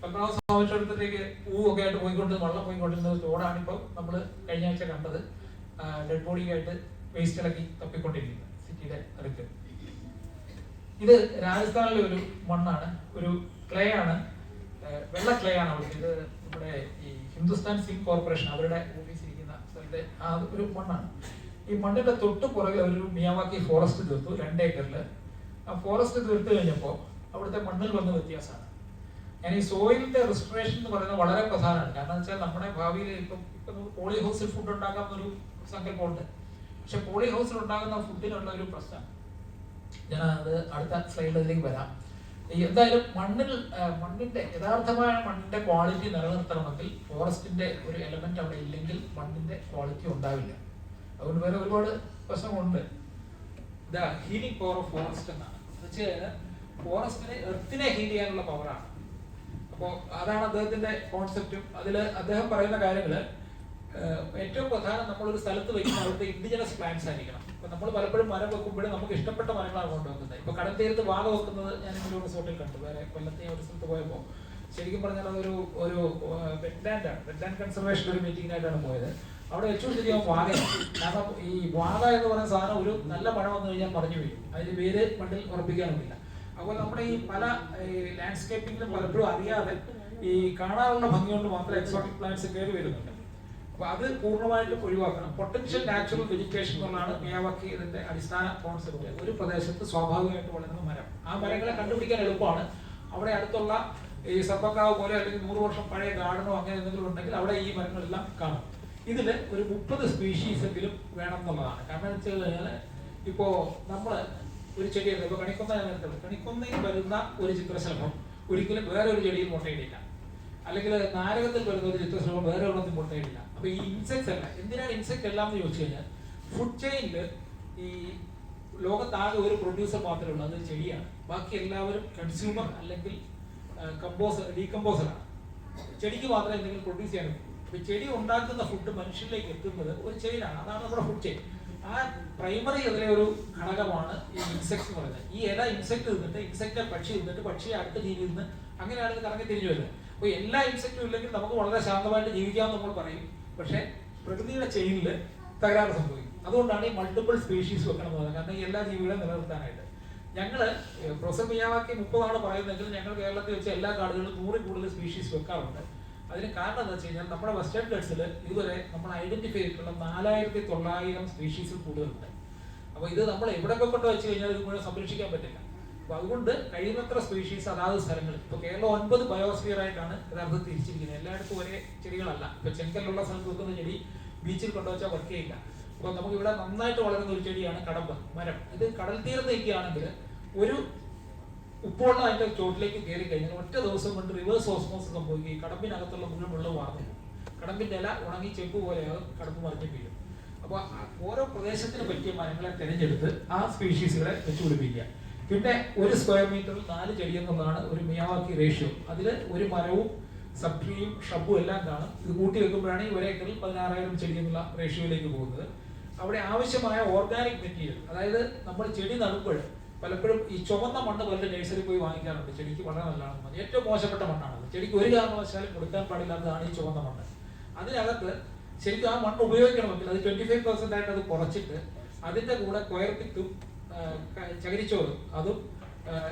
പത്മനാഭ സ്വാമി ക്ഷേത്രത്തിലേക്ക് പൂവൊക്കെ ആയിട്ട് പോയിക്കൊണ്ട് വെള്ളം പോയിക്കൊണ്ടിരുന്നത് തോടാണ്. ഇപ്പോൾ നമ്മൾ കഴിഞ്ഞ ആഴ്ച കണ്ടത് ഡെഡ് ബോഡിയായിട്ട് വേസ്റ്റ് ഇളക്കി തപ്പിക്കൊണ്ടിരിക്കുന്നത് സിറ്റിയുടെ അടുത്ത്. ഇത് രാജസ്ഥാനിലെ ഒരു മണ്ണാണ്, ഒരു ക്ലേ ആണ്, വെള്ള ക്ലേ ആണ് അവിടെ. ഇത് നമ്മുടെ ഈ ഹിന്ദുസ്ഥാൻ സിങ്ക് കോർപ്പറേഷൻ അവരുടെ ഓഫീസ് ഇരിക്കുന്ന സ്ഥലത്തെ ആ ഒരു മണ്ണാണ്. ഈ മണ്ണിന്റെ തൊട്ട് പുറകെ ഒരു മിയാവാക്കി ഫോറസ്റ്റ് തീർത്തു 2 ഏക്കറിൽ. ആ ഫോറസ്റ്റ് തീർത്ത് കഴിഞ്ഞപ്പോൾ അവിടുത്തെ മണ്ണിൽ വന്ന വ്യത്യാസമാണ്. ഞാൻ ഈ സോയിലിന്റെ റിസ്റ്റോറേഷൻ എന്ന് പറയുന്നത് വളരെ പ്രധാനമാണ്. കാരണം വെച്ചാൽ നമ്മുടെ ഭാവിയിൽ ഇപ്പം നമുക്ക് പോളി ഹൗസിൽ ഫുഡ് ഉണ്ടാക്കാമെന്നൊരു സങ്കല്പമുണ്ട്. പക്ഷെ പോളി ഹൗസിൽ ഉണ്ടാകുന്ന ഫുഡിനുള്ള ഒരു പ്രശ്നം, ഞാൻ അത് അടുത്ത സ്ലൈഡിലേക്ക് വരാം. എന്തായാലും മണ്ണിന്റെ യഥാർത്ഥമായ മണ്ണിന്റെ ക്വാളിറ്റി നിലനിർത്തണമെങ്കിൽ ഫോറസ്റ്റിന്റെ ഒരു എലമെന്റ് അവിടെ ഇല്ലെങ്കിൽ മണ്ണിന്റെ ക്വാളിറ്റി ഉണ്ടാവില്ല. അതുകൊണ്ട് വേറെ ഒരുപാട് പ്രശ്നങ്ങളുണ്ട്. The healing power of forest എന്നാണ് വെച്ച് കഴിഞ്ഞാൽ ഫോറസ്റ്റിനെ എർത്തിനെ ഹീൽ ചെയ്യാനുള്ള പവറാണ്. അപ്പോൾ അതാണ് അദ്ദേഹത്തിന്റെ കോൺസെപ്റ്റും. അതിൽ അദ്ദേഹം പറയുന്ന കാര്യങ്ങള് ഏറ്റവും പ്രധാനം, നമ്മളൊരു സ്ഥലത്ത് വയ്ക്കുന്ന അവിടുത്തെ ഇൻഡിജിനസ് പ്ലാന്റ്സ് ആയിരിക്കണം. ഇപ്പൊ നമ്മൾ പലപ്പോഴും മരം വെക്കുമ്പോഴും നമുക്ക് ഇഷ്ടപ്പെട്ട മരങ്ങളാണ് കൊണ്ടുവെക്കുന്നത്. ഇപ്പൊ കടൽ തീരത്ത് വാഗ വെക്കുന്നത് ഞാൻ ഒരു റിസോർട്ടിൽ കണ്ടു. വേറെ കൊല്ലത്തെ ഒരു സ്ഥലത്ത് പോയപ്പോൾ ശരിക്കും പറഞ്ഞാൽ അതൊരു വെറ്റ്ലാൻഡ് ആണ്. വെറ്റ്ലാൻഡ് കൺസർവേഷൻ ഒരു മീറ്റിംഗിനായിട്ടാണ് പോയത്. അവിടെ ഏറ്റവും ശരിയാവും വാഗയാണ്. കാരണം ഈ വാഗ എന്ന് പറയുന്ന സാധനം ഒരു നല്ല മഴ വന്നു കഴിഞ്ഞാൽ പറഞ്ഞു വീഴും, അതിന് വേര് മണ്ണിൽ ഉറപ്പിക്കാനൊന്നുമില്ല. അപ്പോൾ നമ്മുടെ ഈ പല ലാൻഡ്സ്കേപ്പിങ്ങിലും പലപ്പോഴും അറിയാതെ ഈ കാണാനുള്ള ഭംഗി കൊണ്ട് മാത്രം എക്സോട്ടിക് പ്ലാന്റ്സ് കയറി വരുന്നുണ്ട്. അപ്പൊ അത് പൂർണ്ണമായിട്ടും ഒഴിവാക്കണം. പൊട്ടൻഷ്യൽ നാച്ചുറൽ വെജിറ്റേഷൻ എന്നുള്ളതാണ് മിയാവാക്കി ഇതിന്റെ അടിസ്ഥാന കോൺസെപ്റ്റ്. ഒരു പ്രദേശത്ത് സ്വാഭാവികമായിട്ട് വളരുന്ന മരം, ആ മരങ്ങളെ കണ്ടുപിടിക്കാൻ എളുപ്പമാണ്. അവിടെ അടുത്തുള്ള ഈ സർപ്പക്കാവ് പോലെ അല്ലെങ്കിൽ 100 വർഷം പഴയ ഗാർഡനോ അങ്ങനെ എന്തെങ്കിലും ഉണ്ടെങ്കിൽ അവിടെ ഈ മരങ്ങളെല്ലാം കാണും. ഇതിൽ ഒരു 30 സ്പീഷീസ് എങ്കിലും വേണം എന്നുള്ളതാണ്. കാരണം എന്ന് വെച്ച് കഴിഞ്ഞാൽ ഇപ്പോൾ നമ്മൾ ഒരു ചെടി എടുത്ത്, ഇപ്പോൾ കണിക്കൊന്നയിൽ വരുന്ന ഒരു ചിത്രശലഭം ഒരിക്കലും വേറെ ഒരു ചെടിയിൽ മുട്ടയിടില്ല. അല്ലെങ്കിൽ നാരകത്തിൽ വരുന്ന ഒരു ചിത്രശലഭം വേറെ ഒരെണ്ണത്തിൽ മുട്ടയിടില്ല. അപ്പൊ ഈ ഇൻസെക്ട്സ് അല്ല. എന്തിനാണ് ഇൻസെക്ട് എല്ലാം എന്ന് ചോദിച്ചു കഴിഞ്ഞാൽ ഫുഡ് ചെയിനിൽ ഈ ലോകത്താകെ ഒരു പ്രൊഡ്യൂസർ മാത്രമേ ഉള്ളൂ, അത് ചെടിയാണ്. ബാക്കി എല്ലാവരും കൺസ്യൂമർ അല്ലെങ്കിൽ ഡീകമ്പോസറാണ്. ചെടിക്ക് മാത്രമേ എന്തെങ്കിലും പ്രൊഡ്യൂസ് ചെയ്യാൻ പറ്റൂ. അപ്പൊ ചെടി ഉണ്ടാക്കുന്ന ഫുഡ് മനുഷ്യരിലേക്ക് എത്തുന്നത് ഒരു ചെയിനാണ്. അതാണ് നമ്മുടെ ഫുഡ് ചെയിൻ. ആ പ്രൈമറി അതിലെ ഒരു ഘടകമാണ് ഈ ഇൻസെക്ട്സ് എന്ന് പറയുന്നത്. ഈ ഇല ഇൻസെക്ട് തിന്നിട്ട്, ഇൻസെക്റ്റ് പക്ഷി തിന്നിട്ട്, പക്ഷി അടുത്ത ജീവി നിന്ന്, അങ്ങനെയാണ് ഇത് കറങ്ങി തിരിഞ്ഞു വരുന്നത്. അപ്പോൾ എല്ലാ ഇൻസെക്റ്റും ഇല്ലെങ്കിൽ നമുക്ക് വളരെ ശാന്തമായിട്ട് ജീവിക്കാമെന്ന് നമ്മൾ പറയും. പക്ഷെ പ്രകൃതിയുടെ ചെയിനിൽ തകരാറ് സംഭവിക്കും. അതുകൊണ്ടാണ് ഈ മൾട്ടിപ്പിൾ സ്പീഷീസ് വെക്കണം എന്ന് പറയുന്നത്. കാരണം ഈ എല്ലാ ജീവികളെയും നിലനിർത്താനായിട്ട് ഞങ്ങള് പ്രൊഫസർ മിയാവാക്കി 30 ആണ് പറയുന്നതെങ്കിൽ ഞങ്ങൾ കേരളത്തിൽ വെച്ച എല്ലാ കാടുകളിലും 100 കൂടുതൽ സ്പീഷീസ് വെക്കാറുണ്ട്. അതിന് കാരണം എന്താ വെച്ച് കഴിഞ്ഞാൽ നമ്മുടെ വെസ്റ്റേൺ ഗട്ട്സിൽ ഇതുവരെ നമ്മൾ ഐഡന്റിഫൈ ചെയ്തിട്ടുള്ള 4900 സ്പീഷീസിൽ കൂടുതലുണ്ട്. അപ്പോൾ ഇത് നമ്മൾ എവിടെയൊക്കെ കൊണ്ട് വെച്ച് കഴിഞ്ഞാൽ ഇത് മുഴുവൻ സംരക്ഷിക്കാൻ പറ്റില്ല. അപ്പൊ അതുകൊണ്ട് കഴിയുന്നത്ര സ്പീഷീസ് അതാത് സ്ഥലങ്ങളിൽ, ഇപ്പൊ കേരളം 9 ബയോസ്ഫിയർ ആയിട്ടാണ് യഥാർത്ഥത്തിൽ തിരിച്ചിരിക്കുന്നത്. എല്ലായിടത്തും ഒരേ ചെടികളല്ല. ഇപ്പൊ ചെങ്കലുള്ള സ്ഥലത്ത് വെക്കുന്ന ചെടി ബീച്ചിൽ കൊണ്ടുവച്ചാൽ വർക്ക് ചെയ്യില്ല. അപ്പോൾ നമുക്ക് ഇവിടെ നന്നായിട്ട് വളരുന്ന ഒരു ചെടിയാണ് കടമ്പ മരം. ഇത് കടൽ തീർന്ന് നിൽക്കുകയാണെങ്കിൽ ഒരു ഉപ്പുവെള്ളം അതിന്റെ ചോട്ടിലേക്ക് കയറി കഴിഞ്ഞാൽ ഒറ്റ ദിവസം കൊണ്ട് റിവേഴ്സ് ഓസ്മോസിസ് സംഭവിക്കും. ഈ കടമ്പിനകത്തുള്ള മുഴുവൻ വെള്ളം വാർന്നു പോകും. കടമ്പിന്റെ ഇല ഉണങ്ങി ചെപ്പ് പോലെയാകും, കടമ്പ് മറിഞ്ഞു വീഴും. അപ്പോൾ ഓരോ പ്രദേശത്തിന് പറ്റിയ മരങ്ങളെ തിരഞ്ഞെടുത്ത് ആ സ്പീഷീസുകളെ വെച്ചുപിടിപ്പിക്കുക. പിന്നെ ഒരു സ്ക്വയർ മീറ്ററിൽ 4 ചെടി എന്നുള്ളതാണ് ഒരു മിയാവാക്കി റേഷ്യോ. അതിൽ ഒരു മരവും സബ്ട്രീയും ഷബും എല്ലാം കാണും. ഇത് കൂട്ടി വെക്കുമ്പോഴാണ് ഈ ഒരു ഏക്കറിൽ 16,000 ചെടി എന്നുള്ള റേഷ്യോയിലേക്ക് പോകുന്നത്. അവിടെ ആവശ്യമായ ഓർഗാനിക് മെറ്റീരിയൽ, അതായത് നമ്മൾ ചെടി നടുമ്പോൾ പലപ്പോഴും ഈ ചുവന്ന മണ്ണ് പലരും നഴ്സറി പോയി വാങ്ങിക്കാറുണ്ട്. ചെടിക്ക് വളരെ നല്ലതാണ്. ഏറ്റവും മോശപ്പെട്ട മണ്ണാണ്. ചെടിക്ക് ഒരു കാരണവശാലും കൊടുക്കാൻ പാടില്ലാത്തതാണ് ഈ ചുവന്ന മണ്ണ്. അതിനകത്ത് ശരിക്കും ആ മണ്ണ് ഉപയോഗിക്കണമെങ്കിൽ അത് 25% ആയിട്ട് അത് കുറച്ചിട്ട് അതിന്റെ കൂടെ കൊയർപ്പിത്തും ചകിരിച്ചോറും അതും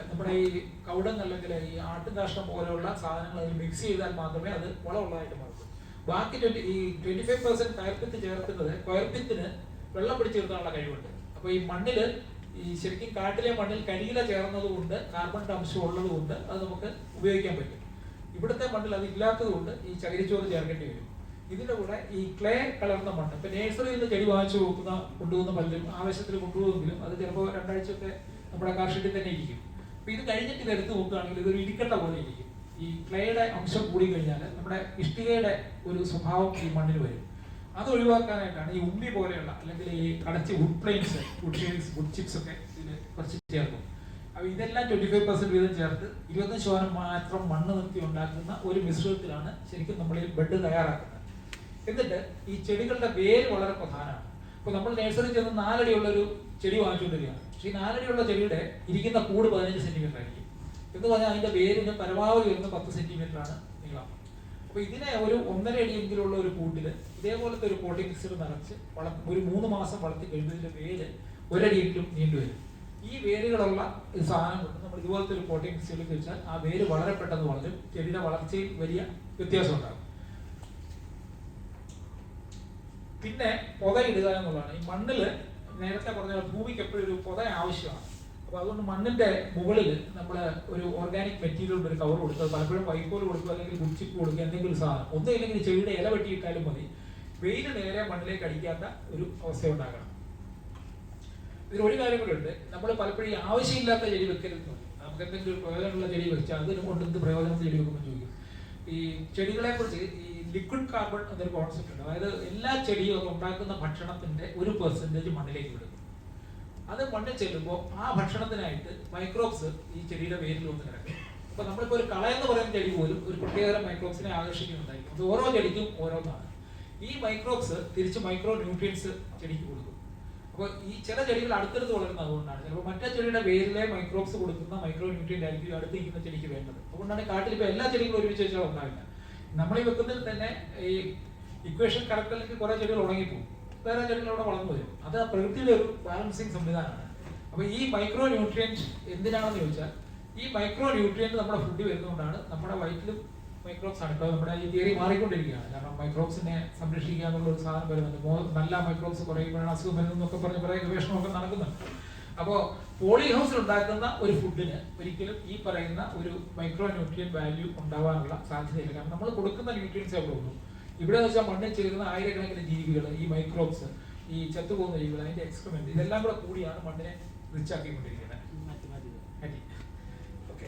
നമ്മുടെ ഈ കൗടങ് അല്ലെങ്കിൽ ഈ ആട്ടുകാഷ്ടം പോലെയുള്ള സാധനങ്ങൾ അതിൽ മിക്സ് ചെയ്താൽ മാത്രമേ അത് വളമുള്ളതായിട്ട് മാറും. ബാക്കി ഈ 25% കയർപ്പിത്ത് ചേർക്കുന്നത് കൊയർപ്പിത്തിന് വെള്ളം പിടിച്ചു നിർത്താനുള്ള കഴിവുണ്ട്. അപ്പോൾ ഈ മണ്ണില് ഈ ശരിക്കും കാട്ടിലെ മണ്ണിൽ കരിയില ചേർന്നത് കൊണ്ട് കാർബണിന്റെ അംശം ഉള്ളത് കൊണ്ട് അത് നമുക്ക് ഉപയോഗിക്കാൻ പറ്റും. ഇവിടുത്തെ മണ്ണിൽ അത് ഇല്ലാത്തത് കൊണ്ട് ഈ ചകിരിച്ചോറ് ചേർക്കേണ്ടി വരും. ഇതിന്റെ കൂടെ ഈ ക്ലേ കലർന്ന മണ്ണ്, ഇപ്പൊ നേഴ്സറിയിൽ നിന്ന് ചെടി വാങ്ങിച്ചു കൊണ്ടുപോകുന്ന പലരും ആവശ്യത്തിൽ കൊണ്ടുപോകുമെങ്കിലും അത് ചിലപ്പോൾ 2 ആഴ്ചയൊക്കെ നമ്മുടെ കാർഷെഡിൽ തന്നെ ഇരിക്കും. അപ്പൊ ഇത് കഴിഞ്ഞിട്ട് ഇത് എടുത്ത് നോക്കുകയാണെങ്കിൽ ഇതൊരു ഇടിക്കട്ട പോലെ ഇരിക്കും. ഈ ക്ലേയുടെ അംശം കൂടി കഴിഞ്ഞാൽ നമ്മുടെ ഇഷ്ടികയുടെ ഒരു സ്വഭാവം ഈ മണ്ണിന് വരും. അത് ഒഴിവാക്കാനായിട്ടാണ് ഈ ഉമ്മി പോലെയുള്ള അല്ലെങ്കിൽ ഈ കടച്ച് wood plains, wood shields, wood chips ഒക്കെ ഇതിന് കുറച്ച് ചേർക്കും. അപ്പോൾ ഇതെല്ലാം 25% വീതം ചേർത്ത് 25% മാത്രം മണ്ണ് നിർത്തി ഉണ്ടാക്കുന്ന ഒരു മിശ്രിതത്തിലാണ് ശരിക്കും നമ്മൾ ഈ ബെഡ് തയ്യാറാക്കുന്നത്. എന്നിട്ട് ഈ ചെടികളുടെ വേര് വളരെ പ്രധാനമാണ്. ഇപ്പോൾ നമ്മൾ നഴ്സറി ചെന്ന് 4 അടിയുള്ള ഒരു ചെടി വാങ്ങിച്ചുകൊണ്ടിരിക്കുകയാണ്. പക്ഷേ ഈ 4 അടിയുള്ള ചെടിയുടെ ഇരിക്കുന്ന കൂട് 15 സെന്റിമീറ്റർ ആയിരിക്കും. എന്ന് പറഞ്ഞാൽ അതിന്റെ വേരിന് പരമാവധി വരുന്ന 10 സെന്റിമീറ്റർ ആണ് നീളം. അപ്പൊ ഇതിനെ ഒരു 1.5 അടിയെങ്കിലുള്ള ഒരു കൂട്ടില് ഇതേപോലത്തെ ഒരു പോട്ടിംഗ് മിക്സർ നിറച്ച് ഒരു 3 മാസം വളർത്തി കഴിയുന്നതിന്റെ വേര് 1 അടിയെങ്കിലും നീണ്ടുവരും. ഈ വേരുകളുള്ള സാധനം കൊണ്ട് നമ്മൾ ഇതുപോലത്തെ ഒരു പോട്ടിംഗ് മിക്സറിൽ വെച്ചാൽ ആ വേര് വളരെ പെട്ടെന്ന് വളരും. ചെടിയുടെ വളർച്ചയിൽ വലിയ വ്യത്യാസം ഉണ്ടാകും. പിന്നെ പൊതയിടുക എന്നുള്ളതാണ്. ഈ മണ്ണില് നേരത്തെ പറഞ്ഞ ഭൂമിക്ക് എപ്പോഴും ഒരു പൊത ആവശ്യമാണ്. അപ്പൊ അതുകൊണ്ട് മണ്ണിന്റെ മുകളിൽ നമ്മൾ ഒരു ഓർഗാനിക് മെറ്റീരിയൽ ഒരു കവർ കൊടുക്കുക, പലപ്പോഴും വൈക്കോൽ കൊടുക്കുക അല്ലെങ്കിൽ ഗുഡ്ചിപ്പ് കൊടുക്കുക, എന്തെങ്കിലും സാധനം ഒന്നുമില്ലെങ്കിൽ ചെടിയുടെ ഇല വെട്ടിയിട്ടാലും മതി. വെയിൽ നേരെ മണ്ണിലേക്ക് അടിക്കാത്ത ഒരു അവസ്ഥ ഉണ്ടാകണം. ഇതിലൊരു കാര്യം കൂടെ ഉണ്ട്. നമ്മൾ പലപ്പോഴും ഈ ആവശ്യമില്ലാത്ത ചെടി വെക്കരുത്. നമുക്ക് എന്തെങ്കിലും പ്രയോജനമുള്ള ചെടി വെച്ചാൽ അതിന് കൊണ്ട് എന്ത് പ്രയോജനം ചെടി വെക്കുമ്പോൾ ചോദിക്കും. ഈ ചെടികളെ കുറിച്ച് ഈ ലിക്വിഡ് കാർബൺ എന്നൊരു കോൺസെപ്റ്റ് ഉണ്ട്. അതായത് എല്ലാ ചെടിയും ഉണ്ടാക്കുന്ന ഭക്ഷണത്തിന്റെ 1% മണ്ണിലേക്ക് വിടും. അത് മണ്ണിൽ ചെല്ലുമ്പോൾ ആ ഭക്ഷണത്തിനായിട്ട് മൈക്രോബ്സ് ഈ ചെടിയുടെ വേരിൽ വന്ന് കിടക്കും. അപ്പൊ നമ്മളിപ്പോൾ ഒരു കളയെന്ന് പറയുന്ന ചെടി പോലും ഒരു പ്രത്യേകതരം മൈക്രോബ്സിനെ ആകർഷിക്കുന്നുണ്ടായിരിക്കും. അത് ഓരോ ചെടിക്കും ഓരോന്നാണ്. ഈ മൈക്രോബ്സ് തിരിച്ച് മൈക്രോ ന്യൂട്രിയൻസ് ചെടിക്ക് കൊടുക്കും. അപ്പോൾ ഈ ചില ചെടികൾ അടുത്തടുത്ത് വളരുന്നത് അതുകൊണ്ടാണ്. ചിലപ്പോൾ മറ്റേ ചെടിയുടെ വേരിലെ മൈക്രോബ്സ് കൊടുക്കുന്ന മൈക്രോ ന്യൂട്രിയൻ്റ് ആയിരിക്കും അടുത്ത് നിൽക്കുന്ന ചെടിക്ക് വേണ്ടത്. അതുകൊണ്ടാണ് കാട്ടിൽ ഇപ്പോൾ എല്ലാ ചെടികളും ഒരുമിച്ച് വെച്ചാൽ ഉണ്ടാവില്ല. നമ്മൾ ഈ വെക്കുന്നതിൽ തന്നെ ഈ ഇക്വേഷൻ കറക്റ്റ് അല്ലെങ്കിൽ കുറെ ചെടികൾ ഉണങ്ങിപ്പോകും, വേറെ ചെടികൾ അവിടെ വളർന്നു വരും. അത് പ്രകൃതിയുടെ ഒരു ബാലൻസിങ് സംവിധാനമാണ്. അപ്പൊ ഈ മൈക്രോ ന്യൂട്രിയൻറ്റ് എന്തിനാണെന്ന് ചോദിച്ചാൽ ഈ മൈക്രോ ന്യൂട്രിയൻറ്റ് നമ്മുടെ ഫുഡ് വരുന്നതുകൊണ്ടാണ് നമ്മുടെ വയറ്റിലും മൈക്രോബ്സ് ആണ്. ഇപ്പോൾ നമ്മുടെ ഈ തിയറി മാറിക്കൊണ്ടിരിക്കുകയാണ്. കാരണം മൈക്രോബ്സിനെ സംരക്ഷിക്കുക എന്നുള്ള ഒരു സാധനം വരുന്നുണ്ട്. നല്ല മൈക്രോബ്സ് കുറയുമ്പോഴാണ് അസുഖം വരുന്നതെന്നൊക്കെ പറഞ്ഞ് കുറേ ഗവേഷണമൊക്കെ നടക്കുന്നുണ്ട്. അപ്പോൾ പോളി ഹൗസിൽ ഉണ്ടാക്കുന്ന ഒരു ഫുഡിന് ഒരിക്കലും ഈ പറയുന്ന ഒരു മൈക്രോ ന്യൂട്രിയൻ വാല്യൂ ഉണ്ടാവാനുള്ള സാധ്യതയില്ല. കാരണം നമ്മൾ കൊടുക്കുന്ന ന്യൂട്രിയൻസ് എവിടെ ഉള്ളൂ. ഇവിടെ വെച്ചാൽ മണ്ണിൽ ചേരുന്ന ആയിരക്കണക്കിന് ജീവികൾ, ഈ മൈക്രോബ്സ്, ഈ ചത്തുപോകുന്ന ജീവികൾ, അതിന്റെ എക്സ്ക്രിമെന്റ്, ഇതെല്ലാം കൂടെ കൂടിയാണ് മണ്ണിനെ റിച്ച് ആക്കിക്കൊണ്ടിരിക്കുന്നത്. ഓക്കെ,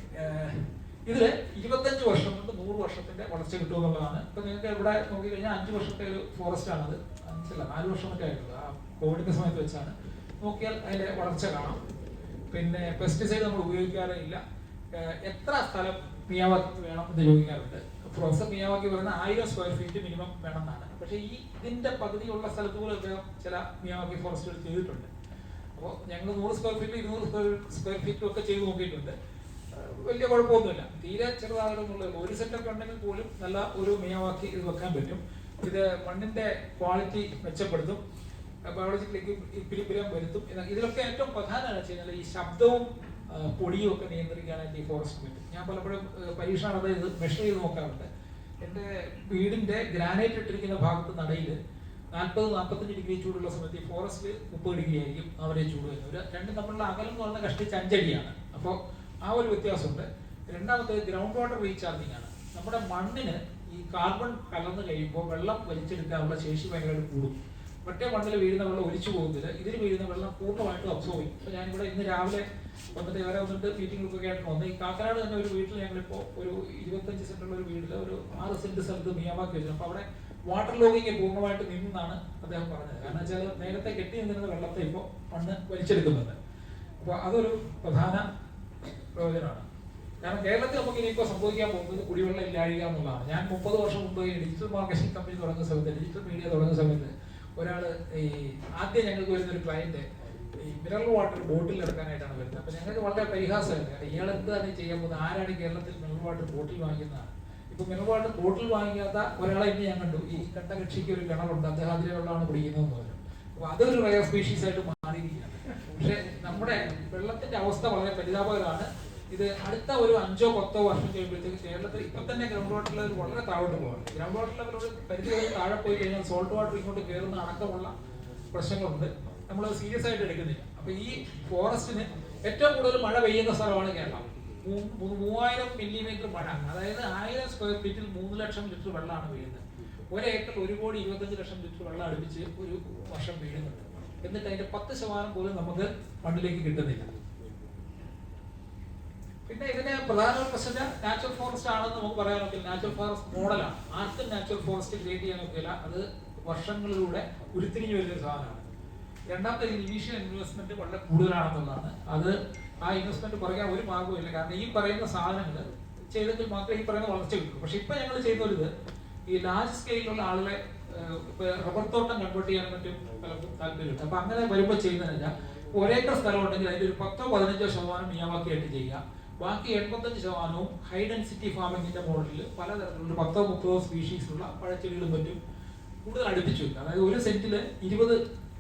ഇതില് 25 വർഷം കൊണ്ട് 100 വർഷത്തിന്റെ വളർച്ച കിട്ടുമെന്നുള്ളതാണ്. ഇപ്പൊ നിങ്ങൾക്ക് ഇവിടെ നോക്കിക്കഴിഞ്ഞാൽ 5 വർഷത്തെ ഒരു ഫോറസ്റ്റ് ആണത്. 5 അല്ല 4 വർഷം മറ്റേ ആയിട്ടുള്ളത്. ആ കോവിഡിന്റെ സമയത്ത് വെച്ചാണ്. നോക്കിയാൽ അതിന്റെ വളർച്ച കാണാം. പിന്നെ പെസ്റ്റിസൈഡ് നമ്മൾ ഉപയോഗിക്കാറേ ഇല്ല. എത്ര സ്ഥലം മിയാവാക്കി വേണം എന്ന് ചോദിക്കാറുണ്ട്. പ്രൊഫസർ മിയാവാക്കി പറയുന്ന 1000 സ്ക്വയർ ഫീറ്റ് മിനിമം വേണമെന്നാണ്. പക്ഷേ ഇതിന്റെ പകുതിയുള്ള സ്ഥലത്ത് പോലും അദ്ദേഹം ചില മിയാവാക്കി ഫോറസ്റ്റുകൾ ചെയ്തിട്ടുണ്ട്. അപ്പോൾ ഞങ്ങൾ 100 സ്ക്വയർ ഫീറ്റ് 200 സ്ക്വയർ ഫീറ്റും ഒക്കെ ചെയ്ത് നോക്കിയിട്ടുണ്ട്. വലിയ കുഴപ്പമൊന്നുമില്ല. തീരെ ചെറുതാകണമെന്നുള്ളത് 1 സെന്റൊക്കെ ഉണ്ടെങ്കിൽ പോലും നല്ല ഒരു മിയാവാക്കി ഇത് വെക്കാൻ പറ്റും. ഇത് മണ്ണിന്റെ ക്വാളിറ്റി മെച്ചപ്പെടുത്തും, ബയോളജിക്കലേക്ക് ഇക്വിലിബ്രിയം വരുത്തും. ഇതിലൊക്കെ ഏറ്റവും പ്രധാനമാണ് വെച്ച് കഴിഞ്ഞാൽ ഈ ശബ്ദവും പൊടിയും ഒക്കെ നിയന്ത്രിക്കാനായിട്ട് ഈ ഫോറസ്റ്റ് പറ്റും. ഞാൻ പലപ്പോഴും പരീക്ഷണം നടത്തി ഇത് മെഷർ ചെയ്ത് നോക്കാറുണ്ട്. എൻ്റെ വീടിന്റെ ഗ്രാനൈറ്റ് ഇട്ടിരിക്കുന്ന ഭാഗത്ത് നടയിൽ 40-45 ഡിഗ്രി ചൂടുള്ള സമയത്ത് ഈ ഫോറസ്റ്റിൽ 30 ഡിഗ്രി ആയിരിക്കും അവരെ ചൂട് വരുന്നത്. രണ്ടും തമ്മിലുള്ള അകലം എന്ന് പറഞ്ഞാൽ കഷ്ടിച്ച് 5 അടിയാണ്. അപ്പോൾ ആ ഒരു വ്യത്യാസമുണ്ട്. രണ്ടാമത്തേത് ഗ്രൗണ്ട് വാട്ടർ റീചാർജിങ് ആണ്. നമ്മുടെ മണ്ണിന് ഈ കാർബൺ കലർന്നു കഴിയുമ്പോൾ വെള്ളം വലിച്ചെടുക്കാനുള്ള ശേഷി ഭയങ്കരമായിട്ട് കൂടും. മറ്റേ മണ്ണിൽ വീഴുന്ന വെള്ളം ഒലിച്ചു പോകുന്നില്ല, ഇതിൽ വീഴുന്ന വെള്ളം പൂർണ്ണമായിട്ടും അബ്സോർവ് ചെയ്യും. അപ്പോൾ ഞാനിവിടെ ഇന്ന് രാവിലെ വന്നിട്ട് വേറെ വന്നിട്ട് മീറ്റിങ്ങുകൾക്കൊക്കെ ആയിട്ട് വന്നു. ഈ കാക്കനാട് തന്നെ ഒരു വീട്ടിൽ ഞങ്ങളിപ്പോൾ ഒരു 25 സെന്റുള്ള ഒരു വീട്ടിൽ ഒരു 6 സെന്റ് സ്ഥലത്ത് മിയാവാക്കി വെച്ചു. അപ്പോൾ അവിടെ വാട്ടർ ലോഗിങ് പൂർണ്ണമായിട്ട് നിന്നാണ് അദ്ദേഹം പറഞ്ഞത്. കാരണം വെച്ചാൽ നേരത്തെ കെട്ടി നിന്നിരുന്ന വെള്ളത്തെ ഇപ്പോൾ മണ്ണ് വലിച്ചെടുക്കുന്നുണ്ട്. അപ്പോൾ അതൊരു പ്രധാന പ്രയോജനമാണ്. കാരണം കേരളത്തിൽ നമുക്ക് ഇനിയിപ്പോൾ സംഭവിക്കാൻ പോകുന്നത് കുടിവെള്ളം ഇല്ലാഴിക എന്നുള്ളതാണ്. ഞാൻ 30 വർഷം മുമ്പ് ഈ ഡിജിറ്റൽ മാർക്കറ്റിംഗ് കമ്പനി തുടങ്ങുന്ന സമയത്ത്, ഡിജിറ്റൽ മീഡിയ തുടങ്ങുന്ന സമയത്ത് ഒരാൾ ഈ ആദ്യം ഞങ്ങൾക്ക് വരുന്നൊരു ക്ലയന്റ് ഈ മിനറൽ വാട്ടർ ബോട്ടിൽ എടുക്കാനായിട്ടാണ് വരുന്നത്. അപ്പോൾ ഞങ്ങൾക്ക് വളരെ പരിഹാസമായിരുന്നു. കാരണം ഇയാൾ എന്താണ് ചെയ്യാൻ പോകുന്നത്? ആരാണ് കേരളത്തിൽ മിനറൽ വാട്ടർ ബോട്ടിൽ വാങ്ങിക്കുന്നതാണ്? ഇപ്പൊ മിനറൽ വാട്ടർ ബോട്ടിൽ വാങ്ങിക്കാത്ത ഒരാളെ ഇനി ഞാൻ കണ്ടു. ഈ കണ്ട കക്ഷിക്ക് ഒരു കിണറുണ്ട്, അദ്ദേഹം അതിലെ വെള്ളമാണ് കുടിക്കുന്നതെന്ന് പറഞ്ഞു. അപ്പോൾ അതൊരു റയർ സ്പീഷീസ് ആയിട്ട് മാറിയിരിക്കുകയാണ്. പക്ഷെ നമ്മുടെ വെള്ളത്തിന്റെ അവസ്ഥ വളരെ പരിതാപകരമാണ്. ഇത് അടുത്ത ഒരു 5-10 വർഷം കഴിയുമ്പോഴത്തേക്ക് കേരളത്തിൽ ഇപ്പം തന്നെ ഗ്രൗണ്ട് വാട്ടർ ലെവൽ വളരെ താഴോട്ട് പോകണം. ഗ്രൗണ്ട് വാട്ടർ ലെവൽ ഒരു പരിധി വരെ താഴെ പോയി കഴിഞ്ഞാൽ സോൾട്ട് വാട്ടർ ഇങ്ങോട്ട് കയറുന്ന അടക്കമുള്ള പ്രശ്നങ്ങളുണ്ട്. നമ്മൾ സീരിയസ് ആയിട്ട് എടുക്കുന്നില്ല. അപ്പൊ ഈ ഫോറസ്റ്റിന് ഏറ്റവും കൂടുതൽ മഴ പെയ്യുന്ന സ്ഥലമാണ് കേരളം. 3000 മില്ലിമീറ്റർ മഴ, അതായത് 1000 സ്ക്വയർ ഫീറ്റിൽ 3 ലക്ഷം ലിറ്റർ വെള്ളമാണ് വീഴുന്നത്. ഒരേക്കർ 1,25 ലക്ഷം ലിറ്റർ വെള്ളം അടുപ്പിച്ച് ഒരു വർഷം വീഴുന്നുണ്ട്. എന്നിട്ട് അതിന്റെ 10% പോലും നമുക്ക് മണ്ണിലേക്ക് കിട്ടുന്നില്ല. പിന്നെ ഇതിന്റെ പ്രധാന പ്രശ്നം നാച്ചുറൽ ഫോറസ്റ്റ് ആണെന്ന് നമുക്ക് പറയാൻ നോക്കില്ല. നാച്ചുറൽ ഫോറസ്റ്റ് മോഡലാണ്. ആർക്കും നാച്ചുറൽ ഫോറസ്റ്റ് ക്രിയേറ്റ് ചെയ്യാൻ നോക്കില്ല. അത് വർഷങ്ങളിലൂടെ ഉരുത്തിരിഞ്ഞു വരുന്ന സാധനമാണ്. രണ്ടാമത്തെ ഇനീഷ്യൽ ഇൻവെസ്റ്റ്മെന്റ് വളരെ കൂടുതലാണെന്നുള്ളതാണ്. അത് ആ ഇൻവെസ്റ്റ്മെന്റ് കുറയ്ക്കാൻ ഒരു മാർഗവുമില്ല. കാരണം ഈ പറയുന്ന സാധനങ്ങൾ ചെയ്തെങ്കിൽ മാത്രമേ ഈ പറയുന്ന വളർച്ച കിട്ടൂ. പക്ഷെ ഇപ്പൊ ഞങ്ങൾ ചെയ്യുന്നൊരിത് ഈ ലാർജ് സ്കെയിലുള്ള ആളുകളെ ഇപ്പൊ റബ്ബർ തോട്ടം കൺവേർട്ട് ചെയ്യാൻ പറ്റും പലർക്കും താല്പര്യമുണ്ട്. അപ്പൊ അങ്ങനെ വരുമ്പോൾ ചെയ്യുന്നതല്ല, ഒരേക്കർ സ്ഥലം ഉണ്ടെങ്കിൽ അതിന്റെ ഒരു 10-15% മിയാവാക്കിയായിട്ട് ചെയ്യുക. ബാക്കി 85%വും ഹൈ ഡെൻസിറ്റി ഫാമിങ്ങിന്റെ മോഡലിൽ പലതരത്തിലുള്ള 10-30 സ്പീഷീസുള്ള പഴച്ചെടികളും മറ്റും കൂടുതൽ അടുപ്പിച്ചു വെക്കുക. അതായത് ഒരു സെന്റില് 20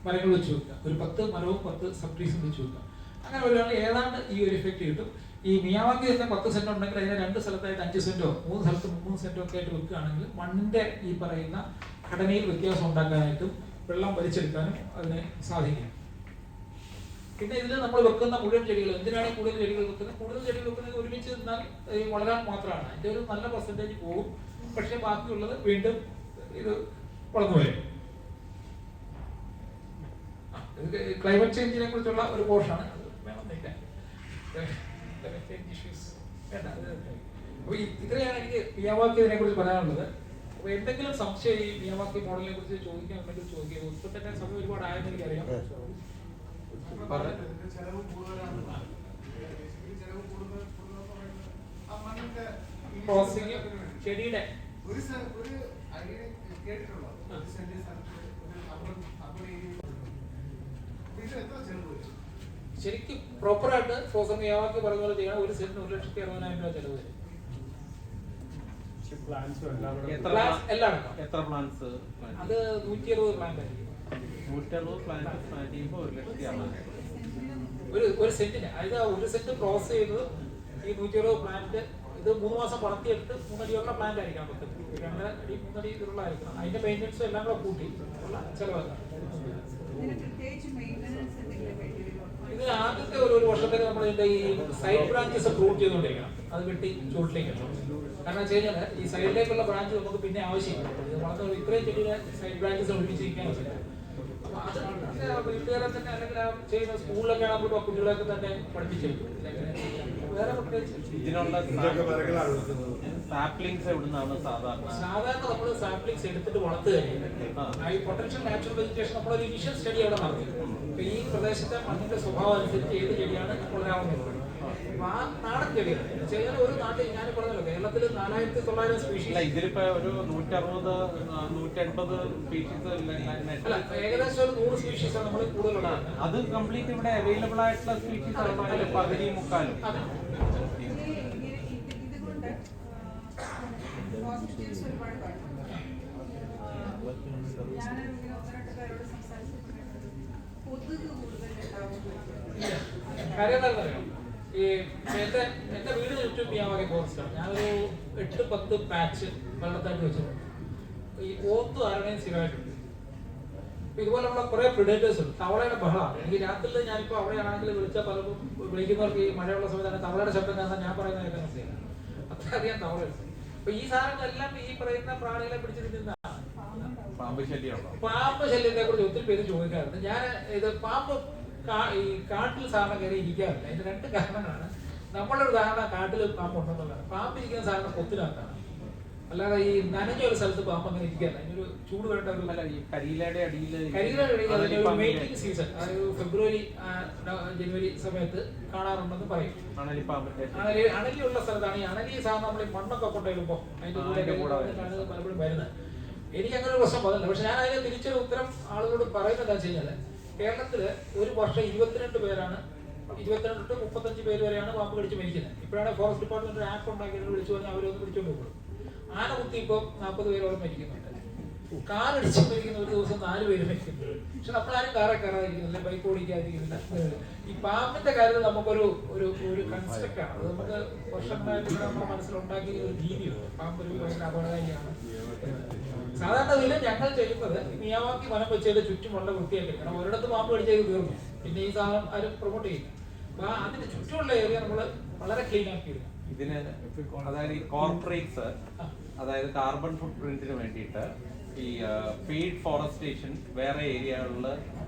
മരങ്ങൾ വെച്ച് വെക്കുക. ഒരു 10 മരവും 10 സബ് ട്രീസും വെച്ച് വെക്കുക. അങ്ങനെ വരുവാണെങ്കിൽ ഏതാണ്ട് ഈ ഒരു ഇഫക്റ്റ് കിട്ടും. ഈ മിയാവാക്കി തന്നെ 10 സെന്റ് ഉണ്ടെങ്കിൽ അതിനെ 2 സ്ഥലത്തായിട്ട് 5 സെന്റോ 3 സ്ഥലത്ത് 3 സെന്റോ ഒക്കെ ആയിട്ട് വെക്കുകയാണെങ്കിൽ മണ്ണിന്റെ ഈ പറയുന്ന ഘടനയിൽ വ്യത്യാസം ഉണ്ടാക്കാനായിട്ടും വെള്ളം വലിച്ചെടുക്കാനും അതിന് സാധിക്കും. പിന്നെ ഇതിൽ നമ്മൾ വെക്കുന്ന മുഴുവൻ ചെടികൾ, എന്തിനാണ് കൂടുതൽ ചെടികൾ വെക്കുന്നത്? കൂടുതൽ ചെടികൾ വെക്കുന്നത് ഒരുമിച്ച് നിന്നാൽ വളരാൻ മാത്രമാണ്. അതിന്റെ ഒരു നല്ല പെർസെന്റേജ് പോകും. പക്ഷെ ബാക്കിയുള്ളത് വീണ്ടും ഇത് വളർന്നു വരും. ക്ലൈമറ്റ് ചേഞ്ചിനെ കുറിച്ചുള്ള ഒരു പോർഷനാണ്. അത് വേണമെന്നില്ല. അപ്പൊ ഇത്രയാണ് എനിക്ക് മിയാവാക്കിയെ കുറിച്ച് പറയാനുള്ളത്. അപ്പൊ എന്തെങ്കിലും സംശയം ഈ മിയാവാക്കി മോഡലിനെ കുറിച്ച് ചോദിക്കാനുണ്ടെങ്കിൽ ചോദിക്കുക. ഇപ്പൊ തന്നെ സമയം ഒരുപാട് ആയെന്ന് എനിക്കറിയാം. പ്രോസസിംഗ് ചെടിയുടെ ശരിക്കും പ്രോപ്പറായിട്ട് ഫ്രോസൺ മിയാവാക്കി പറഞ്ഞ പോലെ ചെയ്യണം. ഒരു സെന്റിന് 1,60,60,000 രൂപ ചെലവ് വരും. എല്ലാം എത്ര പ്ലാന്റ്സ്? അത് 160 പ്ലാന്റ് ആയിരിക്കും. 160 പ്ലാന്റ് പ്ലാന്റ് ചെയ്യുമ്പോൾ 1,60,000 ഒരു സെന്റിന്. അതായത് ഒരു സെന്റ് ക്രോസ് ചെയ്ത് ഈ 160 പ്ലാന്റ് ഇത് 3 മാസം വളർത്തിയെടുത്ത് 3 അടിയുള്ള പ്ലാന്റ് ആയിരിക്കണം. 2 അടി 3 അടി ഇതിലുള്ള ആയിരിക്കണം. അതിന്റെ മെയിൻ്റെനൻസും എല്ലാം കൂടെ കൂട്ടി ഉള്ള ചെലവാണ്. ഇത് ആദ്യത്തെ ഒരു വർഷത്തേക്ക് നമ്മൾ ഇതിന്റെ ഈ സൈഡ് ബ്രാഞ്ചസ് പ്രൂവ് ചെയ്തുകൊണ്ടിരിക്കണം. അത് വെട്ടി ചുവട്ടിലേക്ക്. കാരണം വെച്ച് കഴിഞ്ഞാൽ ഈ സൈഡിലേക്കുള്ള ബ്രാഞ്ച് നമുക്ക് പിന്നെ ആവശ്യമില്ല. ഇത് വളരെ ഇത്രയും ചെടിയുടെ സൈഡ് ബ്രാഞ്ചസ് ഒഴിപ്പിച്ചിരിക്കാൻ പറ്റില്ല. അപ്പൊ അത് വീട്ടുകാരെ തന്നെ അല്ലെങ്കിൽ ചെയ്യുന്ന സ്കൂളിലൊക്കെ ആകുമ്പോൾ കുട്ടികളെയൊക്കെ തന്നെ പഠിപ്പിച്ചെടുക്കും. വേറെ സാപ്ലിങ്സ് എവിടുന്നാണ് സാധാരണ നമ്മൾ സാപ്ലിങ്സ് എടുത്തിട്ട് വളർത്തുക. ഈ പൊട്ടൻഷ്യൽ നാച്ചുറൽ വെജിറ്റേഷൻ നമ്മളൊരു ഇനിഷ്യൽ സ്റ്റഡി അവിടെ നടത്തി. അപ്പൊ ഈ പ്രദേശത്തെ മണ്ണിന്റെ സ്വഭാവം അനുസരിച്ച് ഏത് ചെടിയാണ് വളരാവുന്നത്. ആ നാടൻ ചെടികൾ ചെയ്യാൻ ഒരു നാട്ടിൽ ഞാൻ പറഞ്ഞല്ലോ കേരളത്തിൽ 4,900 സ്പീഷീസ്. ഇതിലിപ്പോ ഒരു 160-180 സ്പീഷീസ് ഏകദേശം ഒരു 100 സ്പീഷീസ് നമ്മൾ കൂടുതലുള്ളത്. അത് കംപ്ലീറ്റ് ഇവിടെ അവൈലബിൾ ആയിട്ടുള്ള സ്പീഷീസ് ആണ്. പകുതി മുക്കാലും കാര്യം എന്താ പറയാം. ഈ എന്റെ വീടിന് ചുറ്റും മിയാവാക്കി ഫോറസ്റ്റ് ആണ്. ഞാനൊരു 8-10 പാച്ച് വെള്ളത്തായിട്ട് വെച്ചിട്ടുണ്ട്. ഈ ഓത്ത് ആരുടെയും സ്ഥിരമായിട്ടുണ്ട്. ഇതുപോലുള്ള കുറെ പ്രിഡേറ്റേഴ്സ് ഉണ്ട്. തവളയുടെ ബഹളമാണ്. എനിക്ക് രാത്രിയിൽ ഞാനിപ്പോൾ അവിടെയാണെങ്കിൽ വിളിച്ചാൽ പലർക്കും വിളിക്കുന്നവർക്ക് ഈ മഴയുള്ള സമയത്താണ് തവളയുടെ ശബ്ദം കാരണം ഞാൻ പറയുന്ന കേൾക്കാൻ മനസ്സിലായി. അത്രയധികം തവളയുണ്ട്. അപ്പൊ ഈ സാധനങ്ങളെല്ലാം ഈ പറയുന്ന പ്രാണികളെ പിടിച്ചിട്ട് നിന്നാണ്. പാമ്പ് ശല്യമുണ്ടോ? പാമ്പ് ശല്യത്തെ കുറിച്ച് ഒത്തിരി പേര് ചോദിക്കാറുണ്ട്. ഞാൻ ഇത് പാമ്പ് ഈ കാട്ടിൽ സാധാരണ കയറി ഇരിക്കാറില്ല. അതിന്റെ രണ്ട് കാരണങ്ങളാണ്. നമ്മളൊരു ധാരണ കാട്ടിൽ പാമ്പ് ഉണ്ടെന്നുള്ളതാണ്. പാമ്പ് ഇരിക്കുന്ന സാധാരണ പൊത്തിനകത്താണ്, അല്ലാതെ ഈ നനഞ്ഞ ഒരു സ്ഥലത്ത് പാമ്പ് അങ്ങനെ ഇരിക്കാറില്ല. അതിനൊരു ചൂട് വേണ്ട ഒരു ഈ കരിയിലയുടെ അടിയിൽ മെയിറ്റിംഗ് സീസൺ, അതായത് ഫെബ്രുവരി ജനുവരി സമയത്ത് കാണാറുണ്ടെന്ന് പറയും. അണലിയുള്ള സ്ഥലത്താണ്. ഈ അണലി സാധാരണ നമ്മൾ ഈ മണ്ണൊക്കെ കൊണ്ടുവരുമ്പോൾ അതിന്റെ കൂടെ പലപ്പോഴും വരുന്നത്. എനിക്ക് അങ്ങനെ ഒരു പ്രശ്നം വന്നില്ല. പക്ഷെ ഞാൻ അതിന് തിരിച്ചൊരു ഉത്തരം ആളുകളോട് പറയുന്നത് എന്താ വെച്ച് കഴിഞ്ഞാൽ, കേരളത്തില് ഒരു വർഷം 22 പേരാണ്, 22 to 35 പേര് വരെയാണ് പാമ്പ് കടിച്ച് മരിക്കുന്നത്. ഇപ്പോഴാണ് ഫോറസ്റ്റ് ഡിപ്പാർട്ട്മെന്റ് ഒരു ആപ്പ് ഉണ്ടാക്കിയത്, വിളിച്ചു പറഞ്ഞാൽ അവരൊന്ന് പിടിച്ചോണ്ട് പോകും. ആന കുത്തി ഇപ്പോൾ 40 പേരോളം മരിക്കുന്നുണ്ട്. കാറടിച്ച് മരിക്കുന്ന ഒരു ദിവസം 4 പേര് മരിക്കുന്നുണ്ട്. പക്ഷെ നമ്മളാരും കാറെ കയറാതിരിക്കുന്നില്ല, ബൈക്ക് ഓടിക്കാതിരിക്കുന്നില്ല. ഈ പാമ്പിന്റെ കാര്യത്തിൽ നമുക്കൊരു ഒരു ഒരു കൺസ്ട്രക്റ്റ് ആണ്. അത് നമുക്ക് വർഷങ്ങളായിട്ട് നമ്മുടെ മനസ്സിലുണ്ടാക്കിയ ഒരു രീതിയുണ്ട്. പാമ്പ് ഒരു ഭയങ്കര അപകടകാരിയാണ്. സാധാരണ ഇതിൽ ഞങ്ങൾ ചെയ്യുന്നത് മിയാവാക്കി വനം വെച്ചതിന്റെ ചുറ്റുമുള്ള വൃത്തിയാക്കി. കാരണം ഒരിടത്ത് പാമ്പ് കടിച്ചത് തീർന്നു, പിന്നെ ഈ സാധനം ആരും പ്രൊമോട്ട് ചെയ്യില്ല. അപ്പൊ അതിന്റെ ചുറ്റുമുള്ള ഏരിയ നമ്മൾ വളരെ ക്ലീൻ ആക്കി ഇടുക. ഇതിന് അതായത് ഈ കോർപ്പറേറ്റ്സ്, അതായത് കാർബൺ ഫുട് പ്രിന്റിന് വേണ്ടിയിട്ട് ഈ ഫീഡ് ഫോറസ്റ്റേഷൻ വേറെ ഏരിയകളിൽ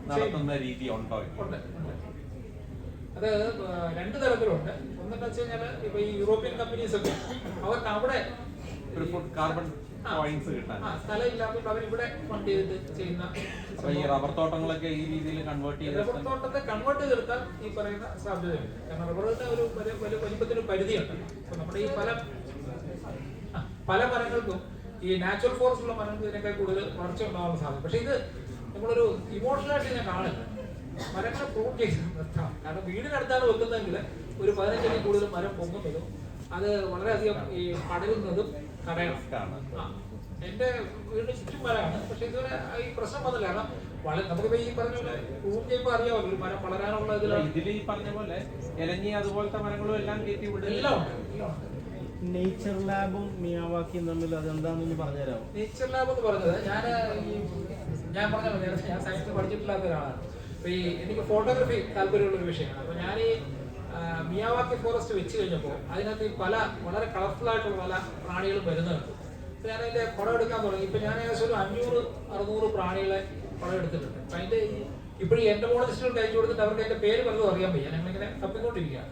നടത്തുന്ന രീതി ഉണ്ടോ? അത് 2 തരത്തിലുണ്ട്. ഒന്നെന്ന് വെച്ച് കഴിഞ്ഞാൽ ഇപ്പൊ ഈ യൂറോപ്യൻ കമ്പനീസ് ഒക്കെ അവർക്ക് അവിടെ ഒരു ഫുഡ് കാർബൺ പോയിന്റ്സ് കിട്ടാൻ സ്ഥലം ഇല്ലാത്തതുകൊണ്ട് അവർ ഇവിടെ ഫണ്ട് ചെയ്തിട്ട് ചെയ്യുന്ന. ഈ റബ്ബർ തോട്ടങ്ങളൊക്കെ ഈ രീതിയിൽ കൺവേർട്ട് ചെയ്ത് റബ്ബർ തോട്ടത്തെ കൺവേർട്ട് ചെയ്തെടുത്താൽ ഈ പറയുന്ന സാധ്യതയുണ്ട്. കാരണം റബ്ബറിന്റെ ഒരു വലിപ്പത്തിന് പരിധിയുണ്ട്. അപ്പൊ നമ്മുടെ ഈ പല മരങ്ങൾക്കും ഈ നാച്ചുറൽ ഫോറസ്റ്റ് ഉള്ള മരങ്ങൾക്ക് ഇതിനേക്കാൾ കൂടുതൽ വളർച്ച ഉണ്ടാവാനുള്ള സാധ്യത. പക്ഷെ ഇത് നമ്മളൊരു ഇമോഷണലായിട്ട് ഇതിനെ കാണില്ല. മരങ്ങളെ പ്രൂവ് ചെയ്ത് നിർത്തണം. കാരണം വീടിനടുത്താണ് വെക്കുന്നതെങ്കിൽ ഒരു 15 അടി കൂടുതൽ മരം പൊങ്ങുന്നതും അത് വളരെയധികം ഈ പടരുന്നതും തടയണം. എന്റെ വീടിന് ചുറ്റും മരമാണ്, പക്ഷെ ഇതുവരെ ഈ പ്രശ്നം വന്നില്ല. കാരണം നമുക്കിപ്പോ ഈ പറഞ്ഞ പോലെ പ്രൂവ് ചെയ്യുമ്പോൾ അറിയാമല്ലോ ഒരു മരം വളരാനുള്ള ഇതിൽ ഈ പറഞ്ഞ പോലെ ഇലഞ്ഞി അതുപോലത്തെ മരങ്ങളും എല്ലാം കയറ്റി വിടും. എല്ലാം ഉണ്ട്. നേച്ചർ ലാബും മിയാവാക്കിയും തമ്മിൽ അതെന്താണെന്ന് പറഞ്ഞുതരാമോ? നേച്ചർ ലാബ് എന്ന് പറഞ്ഞത് ഞാൻ പറഞ്ഞല്ലോ, ഞാൻ സയൻസ് പഠിച്ചിട്ടില്ലാത്ത ഒരാളാണ്. അപ്പൊ ഈ എനിക്ക് ഫോട്ടോഗ്രാഫി താല്പര്യമുള്ള ഒരു വിഷയമാണ്. അപ്പൊ ഞാൻ ഈ മിയാവാക്കി ഫോറസ്റ്റ് വെച്ച് കഴിഞ്ഞപ്പോൾ അതിനകത്ത് പല വളരെ കളർഫുൾ ആയിട്ടുള്ള പല പ്രാണികളും വരുന്നുണ്ട്. അപ്പൊ ഞാൻ അതിന്റെ പടം എടുക്കാൻ തുടങ്ങി. ഇപ്പൊ ഞാൻ ഏകദേശം ഒരു 500-600 പ്രാണികളെ പടം എടുത്തിട്ടുണ്ട്. അപ്പൊ അതിന്റെ ഇപ്പോഴും എൻഡോമോളജിസ്റ്റുകൾക്ക് അയച്ചു കൊടുത്തിട്ട് അവർക്ക് അതിന്റെ പേര് പലതും അറിയാൻ വയ്യ. ഞങ്ങളിങ്ങനെ തപ്പിക്കൊണ്ടിരിക്കുകയാണ്.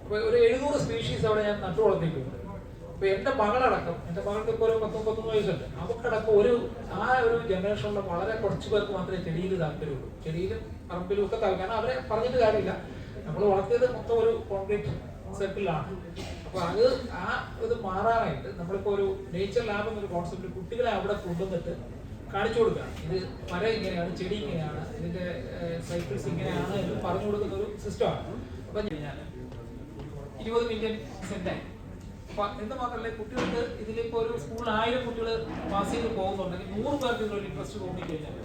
അപ്പൊ ഒരു 700 സ്പീഷീസ് അവിടെ ഞാൻ നട്ടു വളർത്തിയിട്ടുണ്ട്. അപ്പൊ എന്റെ മകളടക്കം, എന്റെ മകൾക്ക് ഇപ്പോൾ ഒരു 10-13 വയസ്സുണ്ട്. അവക്കടക്കം ഒരു ജനറേഷനിലെ വളരെ കുറച്ച് പേർക്ക് മാത്രമേ ചെടിയിൽ താല്പര്യമുള്ളൂ. ചെടിയിലും പറമ്പിലും ഒക്കെ താല്പര്യം. കാരണം അവരെ പറഞ്ഞിട്ട് കാര്യമില്ല, നമ്മൾ വളർത്തിയത് മൊത്തം ഒരു കോൺക്രീറ്റ് സർക്കിളിലാണ്. അപ്പൊ അത് ഇത് മാറാനായിട്ട് നമ്മളിപ്പോ ഒരു നേച്ചർ ലാബ് എന്നൊരു കോൺസെപ്റ്റ് കുട്ടികളെ അവിടെ കൊണ്ടുവന്നിട്ട് കാണിച്ചു കൊടുക്കുക. ഇത് മരം ഇങ്ങനെയാണ്, ചെടി ഇങ്ങനെയാണ്, ഇതിന്റെ സൈക്കിൾസ് ഇങ്ങനെയാണ് എന്ന് പറഞ്ഞു കൊടുക്കുന്ന ഒരു സിസ്റ്റമാണ്. അപ്പൊ ഞാൻ 20 മില്യൺ സെന്റായി. അപ്പൊ എന്ന് മാത്രമല്ല, കുട്ടികൾക്ക് ഇതിലിപ്പോ ഒരു സ്കൂളിൽ 1000 കുട്ടികൾ പാസ് ചെയ്ത് പോകുന്നുണ്ടെങ്കിൽ 100 പേർക്ക് ഇതിലൊരു ഇൻട്രസ്റ്റ് തോന്നിക്കഴിഞ്ഞാൽ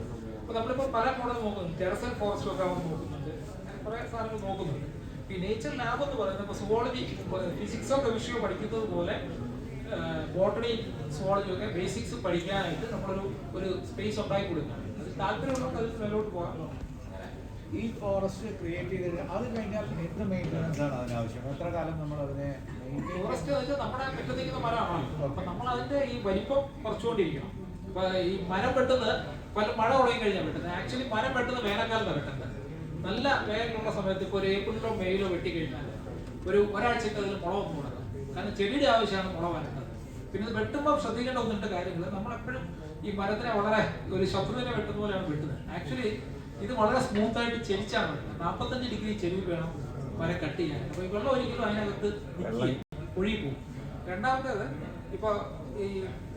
അപ്പൊ നമ്മളിപ്പോ പല മോഡൽ നോക്കുന്നുണ്ട്. ടെറസൽ ഫോറസ്റ്റ് ഒക്കെ അവർ നോക്കുന്നുണ്ട്, കുറെ സാധനങ്ങൾ നോക്കുന്നുണ്ട്. ഈ നേച്ചർ ലാബ് എന്ന് പറയുന്നത് ഇപ്പൊ സുവോളജി, ഫിസിക്സോ കെമിസ്ട്രിയോ പഠിക്കുന്നത് പോലെ ബോട്ടണി, സുവോളജി ഒക്കെ ബേസിക്സ് പഠിക്കാനായിട്ട് നമ്മളൊരു സ്പേസ് ഉണ്ടാക്കി കൊടുക്കുകയാണ്. അത് താല്പര്യമുള്ളവർക്ക് അതിൽ മേലോട്ട് പോകാമല്ലോ. ഈ ഫോറസ്റ്റ് ക്രിയേറ്റ് ചെയ്ത് അത് കഴിഞ്ഞാൽ എന്ത് മെയിൻ്റനൻസ് ആണ് അതിനാവശ്യം? എത്ര കാലം നമ്മൾ അതിനെ ഫോറസ്റ്റ് വെച്ചാൽ നമ്മുടെ വെട്ടുന്ന മരമാണ്. അപ്പൊ നമ്മൾ അതിന്റെ ഈ വലിപ്പം കുറച്ചുകൊണ്ടിരിക്കണം. അപ്പൊ ഈ മരം വെട്ടുന്നത് മഴ തുടങ്ങി കഴിഞ്ഞാൽ വെട്ടുന്നത്. ആക്ച്വലി മരം വെട്ടുന്നത് വേനൽക്കാലത്താണ് വെട്ടുന്നത്. നല്ല വേനലുള്ള സമയത്ത് ഇപ്പോൾ ഒരു ഏപ്രിലോ മെയിലോ വെട്ടിക്കഴിഞ്ഞാൽ ഒരാഴ്ചക്ക് അതിൽ മുളവൊന്നും കൊടുക്കാം. കാരണം ചെടിയുടെ ആവശ്യമാണ് മുള വരുന്നത്. പിന്നെ ഇത് വെട്ടുമ്പോൾ ശ്രദ്ധിക്കേണ്ട ഒന്നിട്ട് കാര്യങ്ങൾ, നമ്മളെപ്പോഴും ഈ മരത്തിനെ വളരെ ഒരു ശത്രുവിനെ വെട്ടുന്ന പോലെയാണ് വെട്ടുന്നത്. ആക്ച്വലി ഇത് വളരെ സ്മൂത്ത് ആയിട്ട് ചെരിച്ചാണ് വെട്ടുന്നത്. 45 ഡിഗ്രി ചെരിവ് വേണം മരം കട്ട് ചെയ്യാൻ. അപ്പൊ ഈ വെള്ളം ഒരിക്കലും അതിനകത്ത് ഒഴുകി പോകും. രണ്ടാമത്തേത്, ഇപ്പൊ ഈ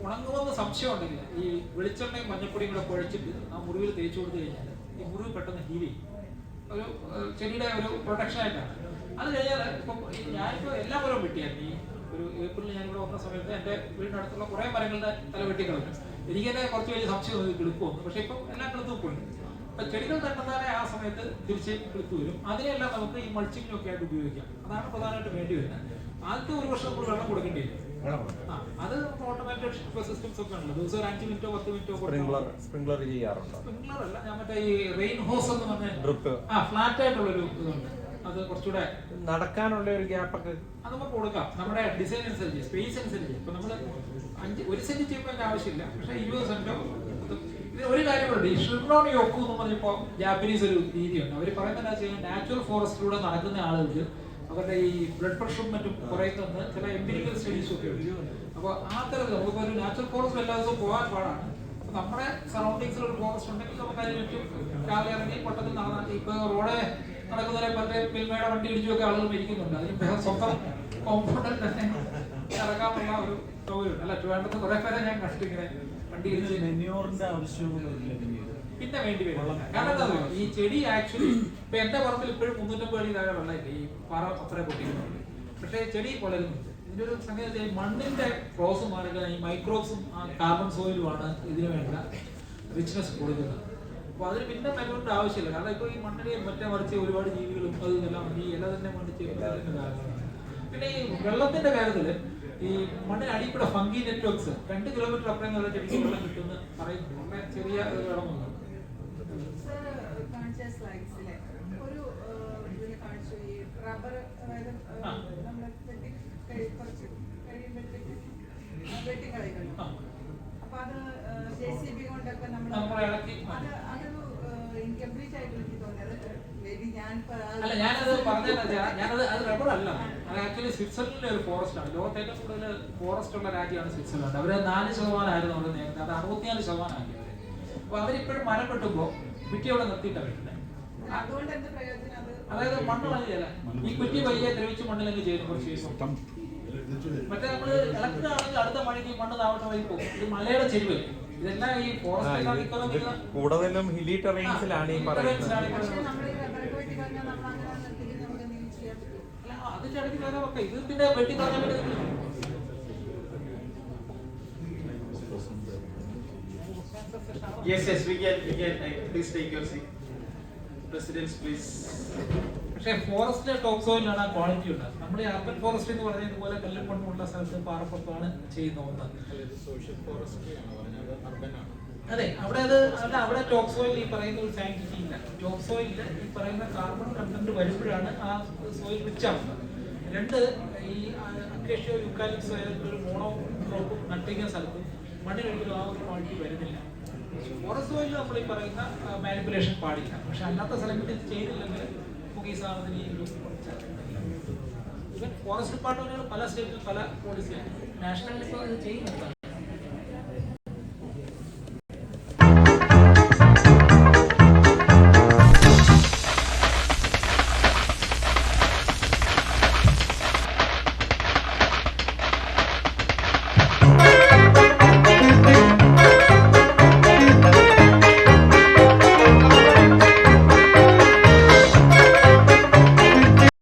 ഉണങ്ങുമെന്ന് സംശയം ഉണ്ടെങ്കിൽ ഈ വെളിച്ചെണ്ണയും മഞ്ഞപ്പൊടിയും കൂടെ കുഴച്ചിട്ട് ആ മുറിവിൽ തേച്ചു കൊടുത്തു കഴിഞ്ഞാൽ ഈ മുറിവ് പെട്ടെന്ന് ഹീൽ ചെയ്യും. ഒരു ചെടിയുടെ ഒരു പ്രൊട്ടക്ഷൻ ആയിട്ടാണ്. അത് കഴിഞ്ഞാൽ ഇപ്പം ഞാനിപ്പോൾ എല്ലാ മരവും വെട്ടിയായിരുന്നു. ഈ ഒരു ഏപ്രിൽ ഞാനിവിടെ വന്ന സമയത്ത് എൻ്റെ വീടിനടുത്തുള്ള കുറേ മരങ്ങളുടെ തല വെട്ടിക്കളഞ്ഞു. എനിക്ക് തന്നെ കുറച്ച് വലിയ സംശയം കിളുക്കുമെന്ന്. പക്ഷെ ഇപ്പം എല്ലാം കിളുത്തു പോയി. അപ്പൊ ചെടികൾ തട്ടുന്നതാനെ ആ സമയത്ത് തിരിച്ച് കിളുത്തു വരും. അതിനെല്ലാം നമുക്ക് ഈ മൾച്ചിങ്ങിനൊക്കെ ആയിട്ട് ഉപയോഗിക്കാം. അതാണ് പ്രധാനമായിട്ട് വേണ്ടി വരുന്നത്. ആദ്യത്തെ 1 വർഷം നമ്മൾ വെള്ളം കൊടുക്കേണ്ടി വരും. അത് ഓട്ടോമാറ്റിക് സിസ്റ്റംസ് ഒക്കെ ഉണ്ട്. ദിവസം 5 മിനിറ്റോ 10 മിനിറ്റോ സ്പ്രിംഗ്ലർ ചെയ്യാറുണ്ട്. സ്പ്രിംഗ്ലർ അല്ല, ഞാൻ മറ്റേ ഈ റെയിൻ ഹോസ് എന്ന് പറഞ്ഞ ഫ്ലാറ്റ് ആയിട്ടുള്ളൊരു ഇതുണ്ട്. അത് കുറച്ചുകൂടെ നടക്കാനുള്ള ഒരു ഗ്യാപ്പൊക്കെ അത് നമുക്ക് കൊടുക്കാം. നമ്മുടെ ഡിസൈൻ അനുസരിച്ച്, സ്പേസ് അനുസരിച്ച്. ഇപ്പൊ നമ്മള് 1 സെന്റ് ചെയ്യുമ്പോൾ അതിന്റെ ആവശ്യമില്ല. പക്ഷെ 20 സെന്റോ ഇതിന് കാര്യങ്ങളുണ്ട്. ഈ ഷിർണോൺ യോക്കു എന്ന് പറഞ്ഞപ്പോൾ ജാപ്പനീസ് ഒരു രീതിയുണ്ട്. അവർ പറയുന്നത് എന്താ വെച്ചാൽ നാച്ചുറൽ ഫോറസ്റ്റിലൂടെ നടക്കുന്ന ആളുകൾക്ക് അവരുടെ ഈ ബ്ലഡ് പ്രഷറും മറ്റും കുറയുന്നത് ചില എംപിരിക്കൽ സ്റ്റഡീസും ഒക്കെ ഉണ്ട്. അപ്പോൾ ആ തരത്തിൽ നമുക്കിപ്പോൾ ഒരു നാച്ചുറൽ ഫോറസ്റ്റ് എല്ലാ ദിവസവും പോകാൻ പാടാണ്. അപ്പോൾ നമ്മുടെ സറൗണ്ടിങ്സിൽ ഒരു ഫോറസ്റ്റ് ഉണ്ടെങ്കിൽ നമുക്ക് അതിന് ചുറ്റും രാവിലെ ഇറങ്ങി പൊട്ടത്തിൽ നടന്നാൽ ഇപ്പോൾ റോഡ് നടക്കുന്നതിനെ പല മിൽമയുടെ വണ്ടി ഇടിച്ചുമൊക്കെ ആളുകൾ മരിക്കുന്നുണ്ട്. അതിന് സ്വന്തം കോമ്പൗണ്ടിൽ തന്നെ ഇറങ്ങാനുള്ള ഒരു സൗകര്യം അല്ല. ട്രിവാൻഡ്രത്ത് കുറേ പേരെ ഞാൻ കണ്ടിങ്ങനെ വണ്ടി ഇടിച്ച് മെന്യൂറിന്റെ ആവശ്യവും പിന്നെ വേണ്ടി വരും. കാരണം എന്താ പറയുക, ഈ ചെടി ആക്ച്വലി ഇപ്പൊ എന്റെ പറമ്പിൽ ഇപ്പോഴും 350 അടി താഴെ വെള്ളമില്ല, ഈ പാറ അത്ര പൊട്ടിക്കുന്നുണ്ട്. പക്ഷേ ചെടി വളരുന്നുണ്ട്. ഇതിന്റെ ഒരു സംഗതി മണ്ണിന്റെ ക്രോസ് മാറുക, ഈ മൈക്രോബ്സും കാർബൺ സോയിലുമാണ് ഇതിന് വേണ്ട റിച്ച്നെസ് കൊടുക്കുന്നത്. അപ്പൊ അതിന് പിന്നെ മെനോറിന്റെ ആവശ്യമില്ല. കാരണം ഇപ്പൊ ഈ മണ്ണിനെ മറ്റേ മറിച്ച് ഒരുപാട് ജീവികളും അത് ഇതെല്ലാം ഈ ഇല തന്നെ മണ്ണിച്ച് കാര്യങ്ങളാണ്. പിന്നെ ഈ വെള്ളത്തിന്റെ കാര്യത്തില് ഈ മണ്ണിന് അടിയിൽക്കൂടെ ഫംഗി നെറ്റ്വർക്ക്സ് 2 കിലോമീറ്റർ അപ്പുറം വരെ ചെടിക്ക് വെള്ളം കിട്ടുമെന്ന് പറയുന്നു. വളരെ ചെറിയ വെള്ളമൊന്നും സ്ലൈഡ്സിലെ ഒരു ഇതിൽ കാണിച്ചു ഈ റബ്ബർ, അതായത് നമ്മൾ കുറച്ച് കഴിയുമ്പോഴത്തേക്ക് വെട്ടിക്കളയുമല്ലോ. അപ്പൊ അത് JCB കൊണ്ടൊക്കെ നമ്മൾ അതൊരു ഇൻകംപ്ലീറ്റ് ആയിട്ട് എനിക്ക് തോന്നിയത്. മേബി അല്ല, ഞാനത് പറഞ്ഞത് ഞാനത് അത് റബ്ബർ അല്ല, അത് ആക്ച്വലി സ്വിറ്റ്സർലൻഡിലെ ഒരു ഫോറസ്റ്റ് ആണ്. ലോകത്തെ ഏറ്റവും കൂടുതൽ ഫോറസ്റ്റ് ഉള്ള രാജ്യമാണ് സ്വിറ്റ്സർലൻഡ്. അവര് 4% ആയിരുന്നു അവിടെ നേരത്തെ, അത് 64% ആക്കി അവര്. അപ്പൊ അവരിപ്പോഴും മരം വെട്ടുമ്പോ കുറ്റി അവിടെ നിർത്തിയിട്ടാണ് വെട്ടുന്നത്. അതുകൊണ്ട് എന്ത് പ്രയോജനം? അതായത് മണ്ണ് വലിയല്ല, ഈ കുറ്റി വലിയ ദ്രവിച്ച് മണ്ണിലൊക്കെ ചെയ്യുന്നു കുറച്ച് ദിവസം. മറ്റേ നമ്മള് ഇളക്കുകയാണെങ്കിൽ അടുത്ത മഴയ്ക്ക് മണ്ണ് താവട്ട വഴി പോകും. ഇത് മലയുടെ ചെരുവല്ലേ, ഇതെല്ലാം ഈ ഫോറസ്റ്റ് കൂടുതലും ഹിലി ടെറൈൻസിലാണ് ഈ പറയുന്നത്. അതിന്റെ ഇടയ്ക്ക് വേറെ വെക്കാം. ഇത് പിന്നെ വെട്ടി കളയാൻ വേണ്ടി Yes, we can. Please take your seat. Presidents, please. പക്ഷേ ഫോറസ്റ്റിലെ ടോപ്പ് സോയിലാണ് ആ ക്വാളിറ്റി ഉള്ളത്. നമ്മൾ ഈ അർബൻ ഫോറസ്റ്റ് എന്ന് പറയുന്നത് ഇതുപോലെ കല്ലും മണ്ണുമുള്ള സ്ഥലത്ത് പാറപ്പുറത്താണ് ചെയ്യുന്ന ഒന്ന്. അതെ, അവിടെ അത് അല്ല, അവിടെ ടോപ്പ് സോയിൽ ഈ പറയുന്ന ഒരു സയന്റിഫിക് ഇല്ല. ടോപ്പ് സോയിലിൽ ഈ പറയുന്ന കാർബൺ കണ്ടന്റ് വരുമ്പോഴാണ് ആ സോയിൽ റിച്ച് ആവുന്നത്. 2 ഈ അക്കേഷ്യോ യൂക്കാലിപ്സോ ഒരു മോണോ ക്രോപ്പും നട്ടിരിക്കുന്ന സ്ഥലത്ത് മണ്ണിലൊരിക്കലും ആ ഒരു ക്വാളിറ്റി വരുന്നില്ല. ഫോറസ്റ്റ് സോയിലിൽ നമ്മൾ ഈ പറയുന്ന മാനിപ്പുലേഷൻ പാടില്ല. പക്ഷെ അല്ലാത്ത സ്ഥലങ്ങളിൽ ഇത് ചെയ്തില്ലെങ്കിൽ നമുക്ക് ഈ സാധനത്തിന് ഈ ഒരു ഇവൻ ഫോറസ്റ്റ് ഡിപ്പാർട്ട്മെന്റുകൾ പല സ്റ്റേറ്റിൽ പല പോളിസിയാണ്. നാഷണൽ ഇപ്പോൾ ഇത് ചെയ്യുന്നുണ്ട്.